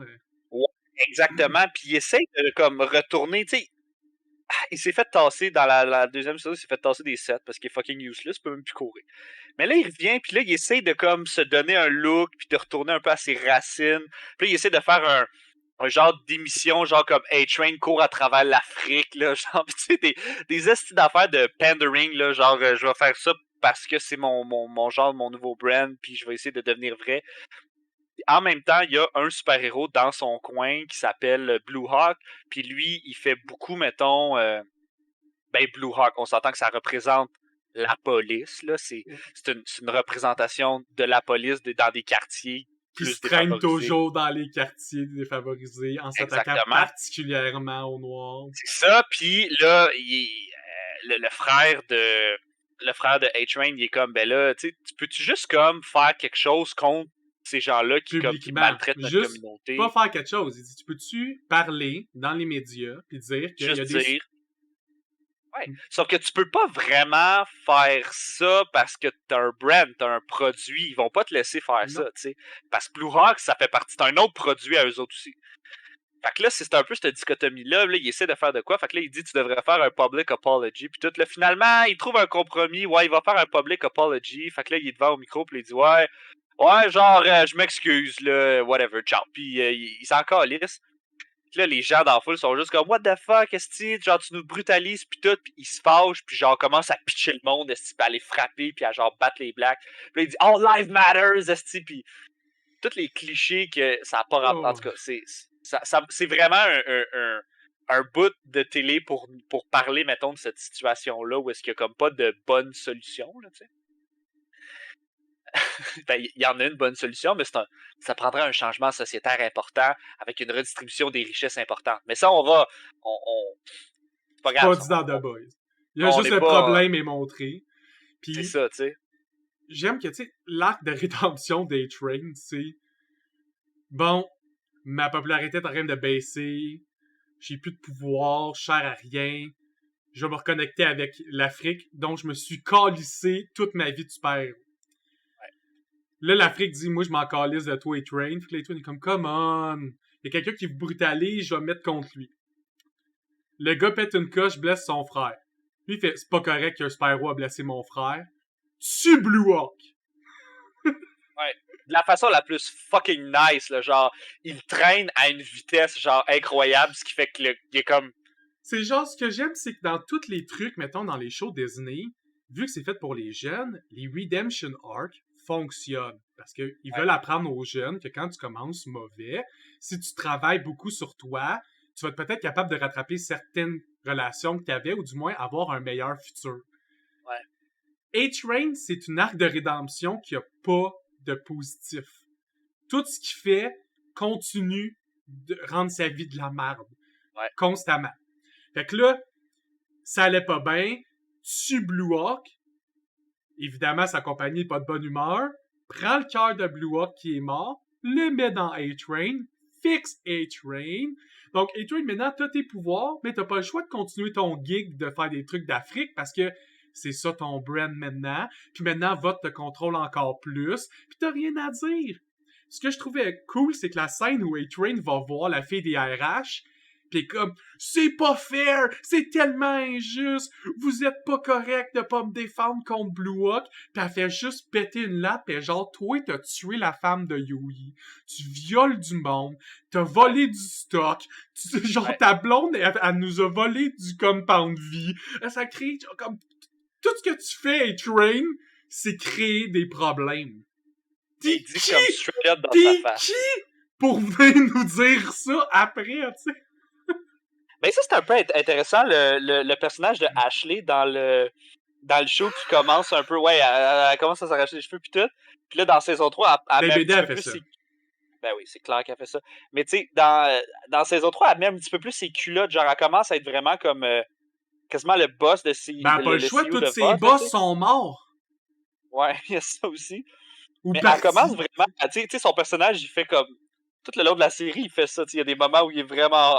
Ouais, exactement. Puis il essaie de comme retourner, tu sais. Il s'est fait tasser dans la deuxième saison, il s'est fait tasser des 7 parce qu'il est fucking useless, il peut même plus courir. Mais là, il revient, puis là, il essaie de comme se donner un look, puis de retourner un peu à ses racines. Puis là, il essaie de faire un genre d'émission, genre comme A-Train court à travers l'Afrique, là, genre, tu sais, des estis d'affaires de pandering, là, genre, je vais faire ça parce que c'est mon genre, mon nouveau brand, puis je vais essayer de devenir vrai. En même temps, il y a un super-héros dans son coin qui s'appelle Blue Hawk, puis lui, il fait beaucoup, mettons, Blue Hawk, on s'entend que ça représente la police, là, c'est une représentation de la police dans des quartiers qui se traînent toujours dans les quartiers défavorisés en s'attaquant particulièrement aux Noirs. C'est ça, puis là, le frère de A-Train, il est comme, ben là, tu peux-tu juste comme faire quelque chose contre ces gens-là qui maltraitent notre communauté? Pas faire quelque chose. Il dit, tu peux-tu parler dans les médias puis dire qu'il y a des... Ouais. Sauf que tu peux pas vraiment faire ça parce que t'as un brand, t'as un produit. Ils vont pas te laisser faire ça, tu sais. Parce que Blue Hawk, ça fait partie d'un autre produit à eux autres aussi. Fait que là, c'est un peu cette dichotomie-là. Là, il essaie de faire de quoi? Fait que là, il dit, tu devrais faire un public apology. Puis tout, là, finalement, il trouve un compromis. Ouais, il va faire un public apology. Fait que là, il est devant au micro, puis il dit, ouais, genre, je m'excuse, là, whatever, ciao. Puis il s'en calisse. Puis là, les gens dans la foule sont juste comme, what the fuck, esti, genre, tu nous brutalises, puis tout. Puis ils se fâchent, puis genre, commence à pitcher le monde, esti, puis à les frapper, puis à genre, battre les blacks. Puis là, il dit, all life matters, esti, puis tous les clichés que ça n'a pas rapport. En tout cas, c'est vraiment un bout de télé pour parler, mettons, de cette situation-là où est-ce qu'il n'y a comme pas de bonne solution, là, tu sais. Ben, il y en a une bonne solution, mais ça prendrait un changement sociétaire important avec une redistribution des richesses importantes. Mais ça, c'est pas grave. Pas dit dans The Boys. Il y a juste le problème est montré. Puis, c'est ça, tu sais. J'aime que, tu sais, l'arc de rédemption des Trains, c'est bon, ma popularité est en train de baisser, j'ai plus de pouvoir, je sers à rien, je vais me reconnecter avec l'Afrique, dont je me suis calissé toute ma vie de super. Là, l'Afrique dit, moi, je m'en calisse de toi et Train. Puis là, Train est comme, come on. Il y a quelqu'un qui vous brutalise, je vais me mettre contre lui. Le gars pète une coche, blesse son frère. Lui, il fait, c'est pas correct qu'un Spyro a blessé mon frère. Tu Blue Hawk. Ouais. De la façon la plus fucking nice, là, genre, il traîne à une vitesse, genre, incroyable, ce qui fait qu'il est comme... C'est genre, ce que j'aime, c'est que dans tous les trucs, mettons, dans les shows Disney, vu que c'est fait pour les jeunes, les Redemption Arcs fonctionnent. Parce qu'ils veulent apprendre aux jeunes que quand tu commences mauvais, si tu travailles beaucoup sur toi, tu vas être peut-être capable de rattraper certaines relations que tu avais, ou du moins avoir un meilleur futur. Ouais. A-Train, c'est une arc de rédemption qui a pas de positif. Tout ce qu'il fait continue de rendre sa vie de la merde. Ouais. Constamment. Fait que là, ça allait pas bien. Tue Blue Hawk. Évidemment, sa compagnie n'est pas de bonne humeur. Prend le cœur de Blue Hawk qui est mort. Le met dans A-Train. Fixe A-Train. Donc, A-Train, maintenant, t'as tes pouvoirs, mais t'as pas le choix de continuer ton gig de faire des trucs d'Afrique parce que c'est ça ton brand maintenant. Puis maintenant, vote te contrôle encore plus. Puis t'as rien à dire. Ce que je trouvais cool, c'est que la scène où A-Train va voir la fille des RH, pis comme, c'est pas fair, c'est tellement injuste, vous êtes pas correct de pas me défendre contre Blue Hawk, pis elle fait juste péter une latte, pis genre, toi, t'as tué la femme de Yui, tu violes du monde, t'as volé du stock, genre, ta blonde, elle nous a volé du compound vie, ça crée, genre, comme, tout ce que tu fais, A-Train, c'est créer des problèmes. T'es qui? Comme straight up dans sa face. Qui? Pour venir nous dire ça après, tu sais? Ben ça, c'est un peu intéressant, le personnage de Ashley dans le show qui commence un peu, elle commence à s'arracher les cheveux pis tout. Puis là, dans saison 3, elle met un petit peu plus ses... Ben oui, c'est clair qu'elle fait ça. Mais tu sais, dans saison 3, elle met un petit peu plus ses culottes, genre elle commence à être vraiment comme quasiment le boss de ses... Ben, pas le choix, CEO tous de ses boss sont morts. Ouais, il y a ça aussi. Ou mais partis. Elle commence vraiment, tu sais, son personnage, il fait comme... Tout le long de la série, il fait ça, il y a des moments où il est vraiment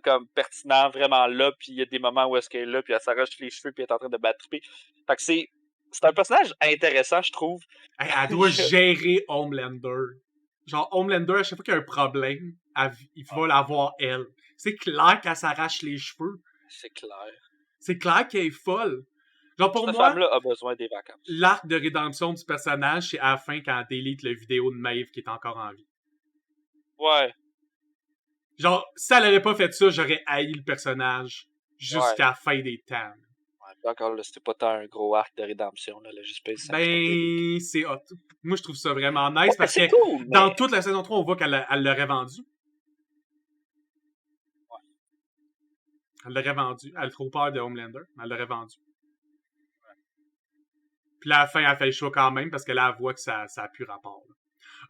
comme pertinent, vraiment là, puis il y a des moments où est-ce qu'elle est là, puis elle s'arrache les cheveux, puis elle est en train de battre triper. Fait que c'est un personnage intéressant, je trouve. Hey, elle doit gérer Homelander. Genre, Homelander, à chaque fois qu'il y a un problème, il va l'avoir elle. C'est clair qu'elle s'arrache les cheveux. C'est clair. C'est clair qu'elle est folle. Genre, pour Cette moi, femme-là a besoin des vacances. l'arc de rédemption du personnage, c'est à la fin quand elle délite la vidéo de Maeve qui est encore en vie. Ouais. Genre, si elle avait pas fait ça, j'aurais haï le personnage jusqu'à la fin des temps. Ouais, encore là, c'était pas tant un gros arc de rédemption, là, juste pas Ben, c'est hot. Moi, je trouve ça vraiment nice parce que cool, dans toute la saison 3, on voit qu'elle l'aurait vendu. Ouais. Elle l'aurait vendu. Elle a trop peur de Homelander, mais elle l'aurait vendu. Ouais. Puis là, à la fin, elle fait le choix quand même parce que là, elle voit que ça a plus rapport. Là.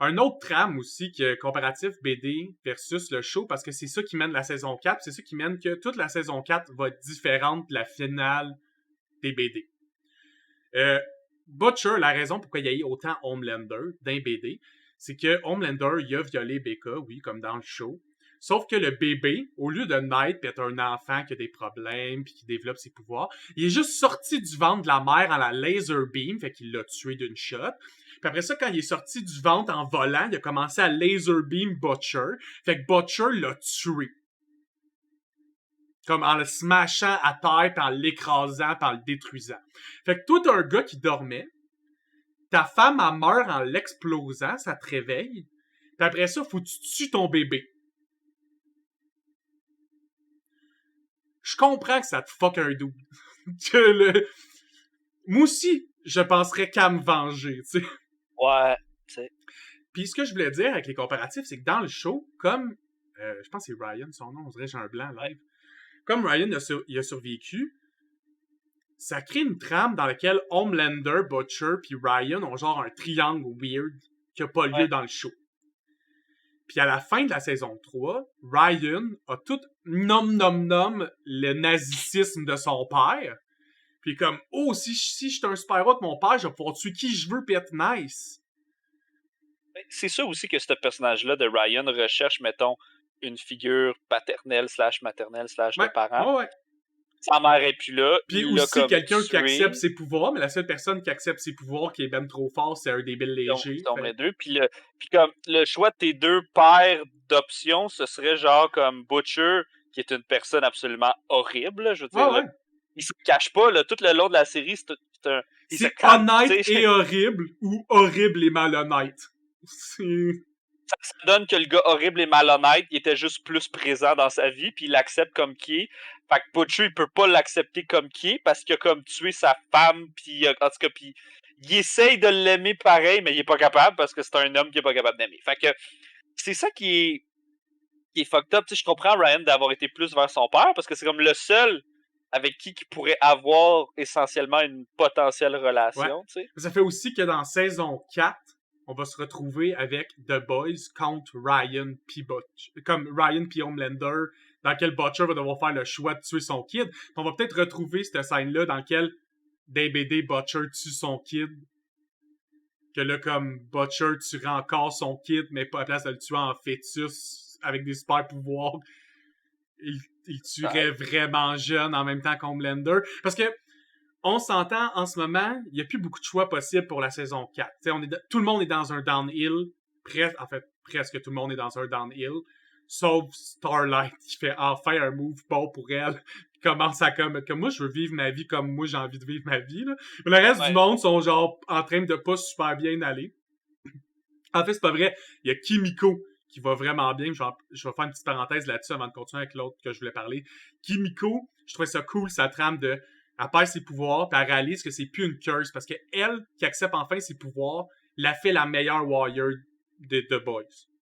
Un autre trame aussi, qui est comparatif BD versus le show, parce que c'est ça qui mène la saison 4, c'est ça qui mène que toute la saison 4 va être différente de la finale des BD. Butcher, la raison pourquoi il y a eu autant Homelander d'un BD, c'est que Homelander, il a violé Becca, oui, comme dans le show. Sauf que le bébé, au lieu de naître pis être un enfant qui a des problèmes puis qui développe ses pouvoirs, il est juste sorti du ventre de la mère en la laser beam, fait qu'il l'a tué d'une shot. Puis après ça, quand il est sorti du ventre en volant, il a commencé à laser beam Butcher, fait que Butcher l'a tué. Comme en le smashant à terre, pis en l'écrasant, pis en le détruisant. Fait que toi, t'as un gars qui dormait, ta femme, elle meurt en l'explosant, ça te réveille, pis après ça, faut que tu tues ton bébé. Je comprends que ça te fuck un doux. Moi aussi, je penserais qu'à me venger, tu sais. Ouais, tu sais. Puis ce que je voulais dire avec les comparatifs, c'est que dans le show, comme... je pense que c'est Ryan, son nom, on dirait que j'ai un blanc live. Comme Ryan il a survécu, ça crée une trame dans laquelle Homelander, Butcher puis Ryan ont genre un triangle weird qui a pas lieu dans le show. Puis à la fin de la saison 3, Ryan a tout nom le nazicisme de son père. Puis comme, oh, si je suis un super-héros de mon père, je vais pouvoir tuer qui je veux puis être nice. C'est sûr aussi que ce personnage-là de Ryan recherche, mettons, une figure paternelle / maternelle / de parent. Ouais. sa mère est plus là. Puis Il l'a aussi comme quelqu'un qui tué. accepte ses pouvoirs, mais la seule personne qui accepte ses pouvoirs qui est ben trop fort, c'est un débile léger. Ils sont les deux. Puis comme le choix de tes deux paires d'options, ce serait genre comme Butcher, qui est une personne absolument horrible. Je veux dire, là, il se cache pas. Là, tout le long de la série, c'est honnête et horrible ou horrible et malhonnête. Ça donne que le gars horrible et malhonnête, il était juste plus présent dans sa vie, puis il l'accepte comme qui est. Fait que Butcher, il peut pas l'accepter comme qui est, parce qu'il a comme tué sa femme, puis en tout cas, puis il essaye de l'aimer pareil, mais il est pas capable, parce que c'est un homme qui est pas capable d'aimer. Fait que c'est ça qui est fucked up. Tu sais, je comprends Ryan d'avoir été plus vers son père, parce que c'est comme le seul avec qui pourrait avoir essentiellement une potentielle relation. Tu sais. Ça fait aussi que dans saison 4, on va se retrouver avec The Boys contre Ryan puis Butcher. Comme Ryan puis Homelander, dans lequel Butcher va devoir faire le choix de tuer son kid. On va peut-être retrouver cette scène-là dans laquelle DBD Butcher tue son kid. Que là, comme Butcher tuerait encore son kid, mais pas à la place de le tuer en fœtus avec des super pouvoirs. Il tuerait vraiment jeune en même temps qu'Homelander. Parce que on s'entend en ce moment, il n'y a plus beaucoup de choix possibles pour la saison 4. Tout le monde est dans un downhill. Presque tout le monde est dans un downhill. Sauf Starlight qui fait enfin un move bon pour elle. Qui commence à comme moi je veux vivre ma vie comme moi j'ai envie de vivre ma vie. Là. Mais le reste du monde sont genre en train de pas super bien aller. En fait, c'est pas vrai. Il y a Kimiko qui va vraiment bien. Je vais faire une petite parenthèse là-dessus avant de continuer avec l'autre que je voulais parler. Kimiko, je trouvais ça cool, sa trame de elle perd ses pouvoirs, puis elle réalise que c'est plus une curse, parce que elle, qui accepte enfin ses pouvoirs, la fait la meilleure warrior de The Boys.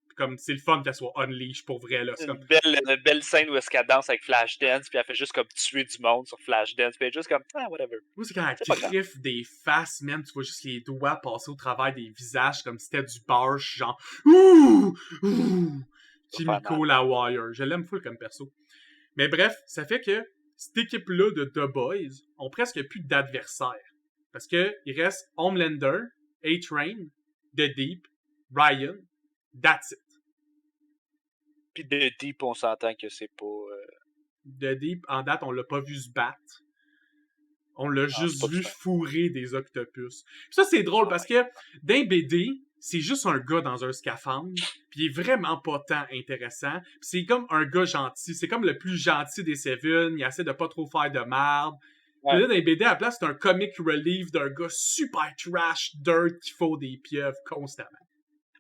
Puis comme, c'est le fun qu'elle soit unleash pour vrai, là. C'est une belle scène où est-ce qu'elle danse avec Flashdance, puis elle fait juste comme tuer du monde sur Flashdance, puis elle est juste comme, whatever. Oui, c'est quand elle griffe des faces, man, tu vois juste les doigts passer au travers des visages, comme si c'était du barche, genre, ouh, Kimiko la warrior. Je l'aime full comme perso. Mais bref, ça fait que cette équipe-là de The Boys ont presque plus d'adversaires. Parce que il reste Homelander, A-Train, The Deep, Ryan, that's it. Puis The Deep, on s'entend que c'est pas... The Deep, en date, on l'a pas vu se battre. On l'a juste vu fourrer des octopus. Puis ça, c'est drôle parce que d'un BD, c'est juste un gars dans un scaphandre, puis il est vraiment pas tant intéressant. Puis c'est comme un gars gentil, c'est comme le plus gentil des Seven, il essaie de pas trop faire de merde. Puis là, dans les BD, à la place, c'est un comic relief d'un gars super trash, dirt, qui faut des pieuvres constamment.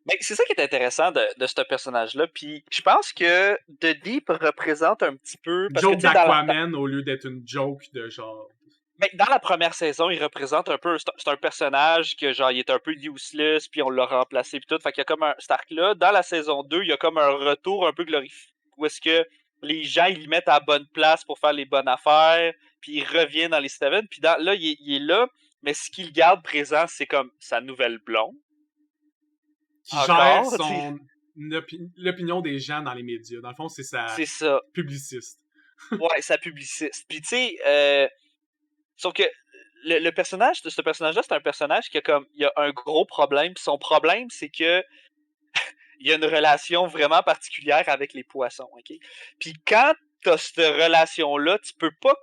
Mais c'est ça qui est intéressant de ce personnage-là, puis je pense que The Deep représente un petit peu... Une joke d'Aquaman au lieu d'être une joke de genre... Mais dans la première saison, il représente un peu... C'est un personnage que, genre, il est un peu useless, puis on l'a remplacé, puis tout. Fait qu'il y a comme un... Cet arc-là, dans la saison 2, il y a comme un retour un peu glorifié, où est-ce que les gens, ils le mettent à la bonne place pour faire les bonnes affaires, puis il revient dans les Seven, puis là, il est là, mais ce qu'il garde présent, c'est comme sa nouvelle blonde. Qui gère l'opinion des gens dans les médias. Dans le fond, c'est sa publiciste. Ouais, sa publiciste. Puis tu sais, sauf que le personnage de ce personnage-là, c'est un personnage qui a un gros problème. Puis son problème, c'est que il y a une relation vraiment particulière avec les poissons, ok? Puis quand t'as cette relation-là, tu peux pas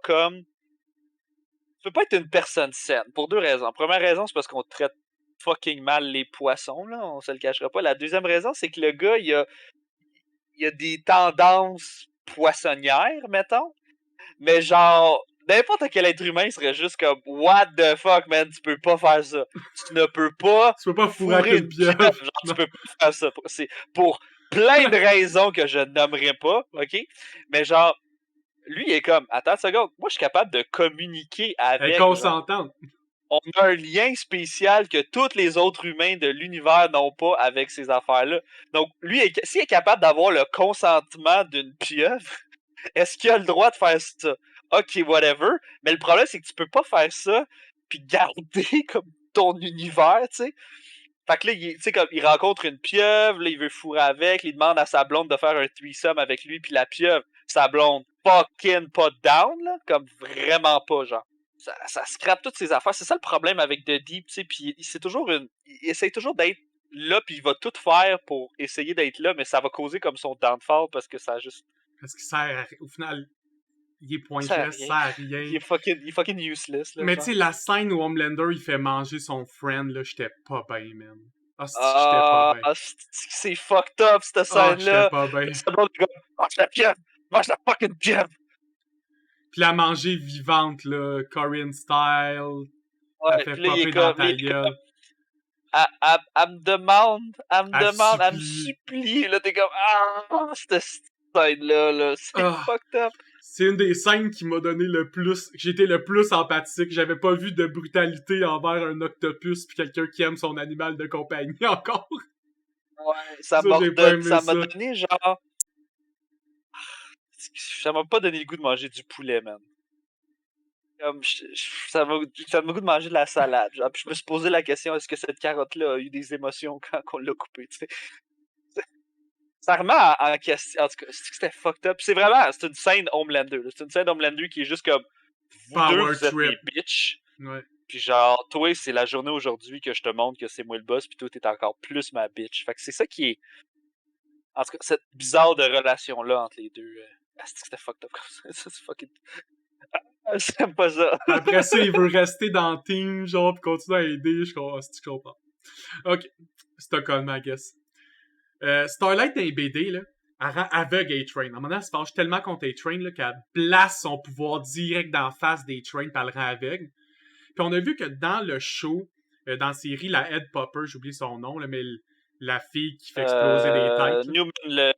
être une personne saine, pour deux raisons. Première raison, c'est parce qu'on traite fucking mal les poissons, là, on se le cachera pas. La deuxième raison, c'est que le gars, il a des tendances poissonnières, mettons, mais genre, n'importe quel être humain serait juste comme « What the fuck, man, tu peux pas faire ça. Tu ne peux pas fourrer une pieuvre. Genre, tu peux pas faire ça. C'est pour plein de raisons que je nommerai pas, ok? Mais genre, lui, il est comme « Attends une seconde, moi, je suis capable de communiquer avec... » On a un lien spécial que tous les autres humains de l'univers n'ont pas avec ces affaires-là. Donc, lui, s'il est capable d'avoir le consentement d'une pieuvre, est-ce qu'il a le droit de faire ça? Ok, whatever. Mais le problème, c'est que tu peux pas faire ça puis garder comme ton univers, tu sais. Fait que là, il rencontre une pieuvre, là, il veut fourrer avec, il demande à sa blonde de faire un threesome avec lui, puis la pieuvre, sa blonde, fucking pas down, là, comme vraiment pas, genre. Ça scrape toutes ses affaires. C'est ça le problème avec The Deep, tu sais, puis il essaie toujours d'être là, puis il va tout faire pour essayer d'être là, mais ça va causer comme son downfall parce que ça a juste... Parce qu'il sert au final, il est Ça pointless, rien. ça sert à rien. Il est fucking useless, là, Mais genre. tu sais, la scène où Homelander, il fait manger son friend, là, j'étais pas bien, man. Ah, j'étais pas Ah, bien. c'est fucked up, cette Ah, j'étais scène-là. pas bien. C'est bon, les gars. Mange la pieuvre. Mange la fucking pieuvre. Puis la manger vivante, là, Korean style, elle Ouais, fait puis là, il est popper dans comme, ta gueule. elle me demande, Elle elle me supplie. supplie. Là, t'es comme, cette scène-là, là, c'est Ah, fucked up. c'est une des scènes qui m'a donné le plus, j'étais le plus empathique. J'avais pas vu de brutalité envers un octopus puis quelqu'un qui aime son animal de compagnie encore. Ouais, Ça, j'ai pas aimé ça m'a ça. donné, genre, ça m'a pas donné le goût de manger du poulet, man. Comme, ça m'a le goût de manger de la salade. Genre, puis je me suis posé la question, est-ce que cette carotte-là a eu des émotions quand on l'a coupée, tu sais? Ça remet en question. En tout cas, c'était fucked up. C'est une scène Homelander. C'est une scène Homelander qui est juste comme, vous deux, Power vous êtes trip. des bitches. Ouais. Puis genre, toi, c'est la journée aujourd'hui que je te montre que c'est moi le boss, puis toi, t'es encore plus ma bitch. Fait que c'est ça qui est. En tout cas, cette bizarre de relation-là entre les deux. C'était fucked up comme ça. C'est fucking. J'aime pas ça. Après ça, il veut rester dans le team, genre, pis continuer à aider. Je comprends. Ok. Stockholm, I guess. Starlight dans les BD, là, elle rend aveugle A-Train. À un moment donné, elle se fâche tellement contre A-Train là, qu'elle place son pouvoir direct dans la face d'A-Train pis elle le rend aveugle. Puis on a vu que dans le show, dans la série, la Head Popper, j'oublie son nom, là, mais la fille qui fait exploser des têtes. Là. Newman, le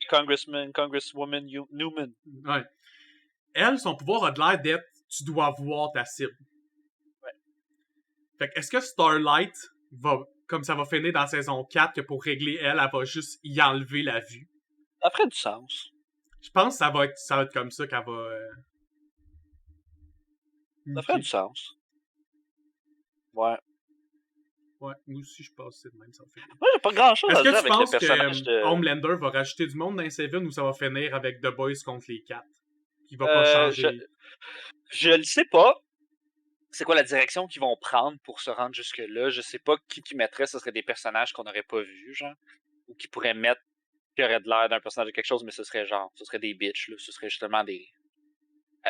Congresswoman Newman. Ouais. Elle, son pouvoir a de l'air d'être tu dois voir ta cible. Ouais. Fait que est-ce que Starlight va, comme ça va finir dans saison 4, que pour régler elle va juste y enlever la vue? Ça ferait du sens. Je pense que ça va être comme ça qu'elle va. Ça ferait niquer. du sens. Ouais. Ouais, moi aussi je pense que c'est de même ça fait. Moi, j'ai pas grand chose Est-ce à dire que tu avec le penses personnage que de. Homelander va rajouter du monde dans Seven ou ça va finir avec The Boys contre les 4? Qui va pas changer. Je le sais pas. C'est quoi la direction qu'ils vont prendre pour se rendre jusque-là? Je sais pas qui mettrait, ce serait des personnages qu'on n'aurait pas vus, genre. Ou qui pourraient mettre, qui aurait de l'air d'un personnage de quelque chose, mais ce serait des bitches, là. Ce serait justement des.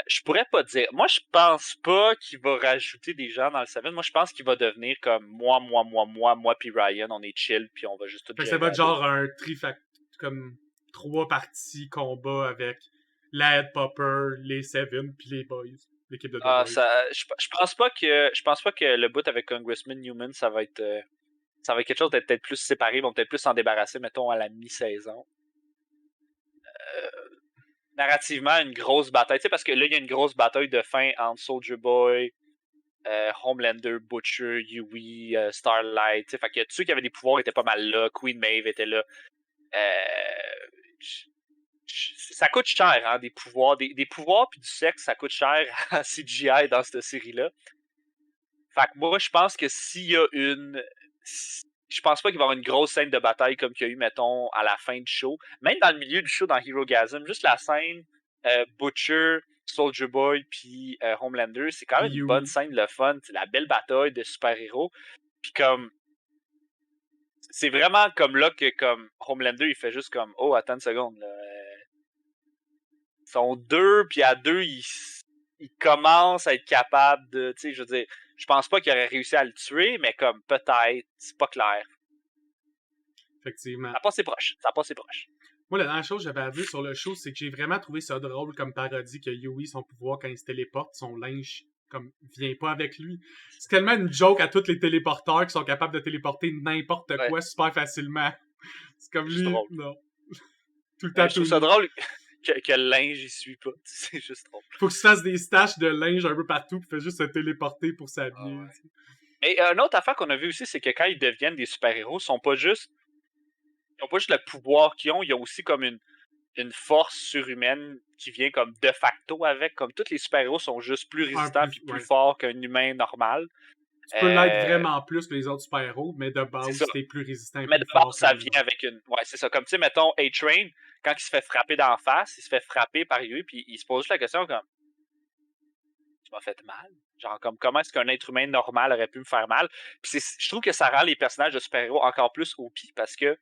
Je pourrais pas dire. Moi, je pense pas qu'il va rajouter des gens dans le Seven. Moi, je pense qu'il va devenir comme moi, puis Ryan, on est chill, puis on va juste tout Fait que ça gérer va être à genre un comme 3 parties combat avec la Head Popper, les Seven, puis les Boys. L'équipe de The Boys. Je pense pas que le bout avec Congressman Newman, ça va être quelque chose d'être peut-être plus séparé, ils vont peut-être plus s'en débarrasser, mettons, à la mi-saison. Narrativement, une grosse bataille, tu sais, parce que là, il y a une grosse bataille de fin entre Soldier Boy, Homelander, Butcher, Yui, Starlight, tu sais, fait que tous ceux qui avaient des pouvoirs étaient pas mal là, Queen Maeve était là. Ça coûte cher, hein, des pouvoirs. Des pouvoirs puis du sexe, ça coûte cher à CGI dans cette série-là. Fait que moi, je pense que s'il y a je pense pas qu'il va y avoir une grosse scène de bataille comme qu'il y a eu, mettons, à la fin du show. Même dans le milieu du show, dans Herogasm, juste la scène Butcher, Soldier Boy, puis Homelander, c'est quand même une bonne scène, le fun. C'est la belle bataille de super-héros. Puis comme... C'est vraiment comme là que comme Homelander, il fait juste comme « Oh, attends une seconde, là. » Ils sont deux, puis à deux, ils commencent à être capables de... Tu sais, je veux dire, je pense pas qu'il aurait réussi à le tuer, mais comme peut-être, c'est pas clair. Effectivement. Ça a passé proche. Moi, la dernière chose que j'avais à dire sur le show, c'est que j'ai vraiment trouvé ça drôle comme parodie que Yui, son pouvoir, quand il se téléporte, son linge comme vient pas avec lui. C'est tellement une joke à tous les téléporteurs qui sont capables de téléporter n'importe quoi super facilement. C'est comme lui, drôle. non. Tout le temps, je trouve ça drôle que le linge, il suit pas. C'est juste drôle. Faut qu'il se fasse des staches de linge un peu partout, puis fait juste se téléporter pour s'habiller. Et une autre affaire qu'on a vu aussi, c'est que quand ils deviennent des super-héros, ils n'ont pas juste le pouvoir qu'ils ont, ils ont aussi comme une force surhumaine qui vient comme de facto avec. Comme tous les super-héros sont juste plus résistants et plus forts qu'un humain normal. Tu peux l'être vraiment plus que les autres super-héros, mais de base, t'es plus résistant et mais plus de fort. base, ça vient avec une... Ouais, c'est ça. Comme, tu sais, mettons, A-Train, quand il se fait frapper d'en face, il se fait frapper par Yui, puis il se pose juste la question comme... Tu m'as fait mal? Genre, comme, comment est-ce qu'un être humain normal aurait pu me faire mal? Puis je trouve que ça rend les personnages de super-héros encore plus OP, parce que,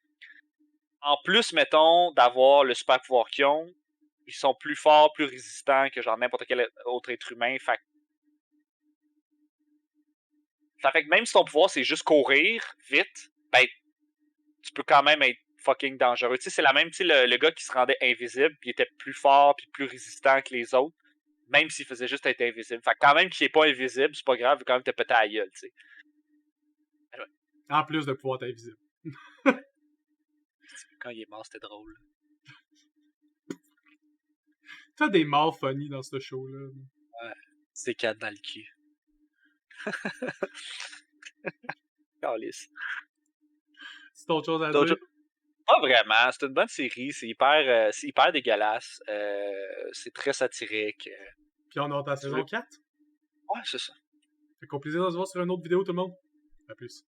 en plus, mettons, d'avoir le super-pouvoir qu'ils ont, ils sont plus forts, plus résistants que genre n'importe quel autre être humain. Ça fait que même si ton pouvoir c'est juste courir vite, ben tu peux quand même être fucking dangereux. Tu sais, c'est la même, tu sais, le gars qui se rendait invisible, puis il était plus fort, puis plus résistant que les autres, même s'il faisait juste être invisible. Fait que quand même qu'il est pas invisible, c'est pas grave, il veut quand même te péter à la gueule, tu sais. En plus de pouvoir être invisible. Quand il est mort, c'était drôle. T'as des morts funny dans ce show-là. Ouais, c'est 4 dans le cul. Calice. C'est autre chose à dire? Pas vraiment, c'est une bonne série, c'est hyper dégueulasse, c'est très satirique. Puis on a hâte à la saison 4. Ouais, c'est ça. Fait qu'au plaisir de se voir sur une autre vidéo, tout le monde. À plus.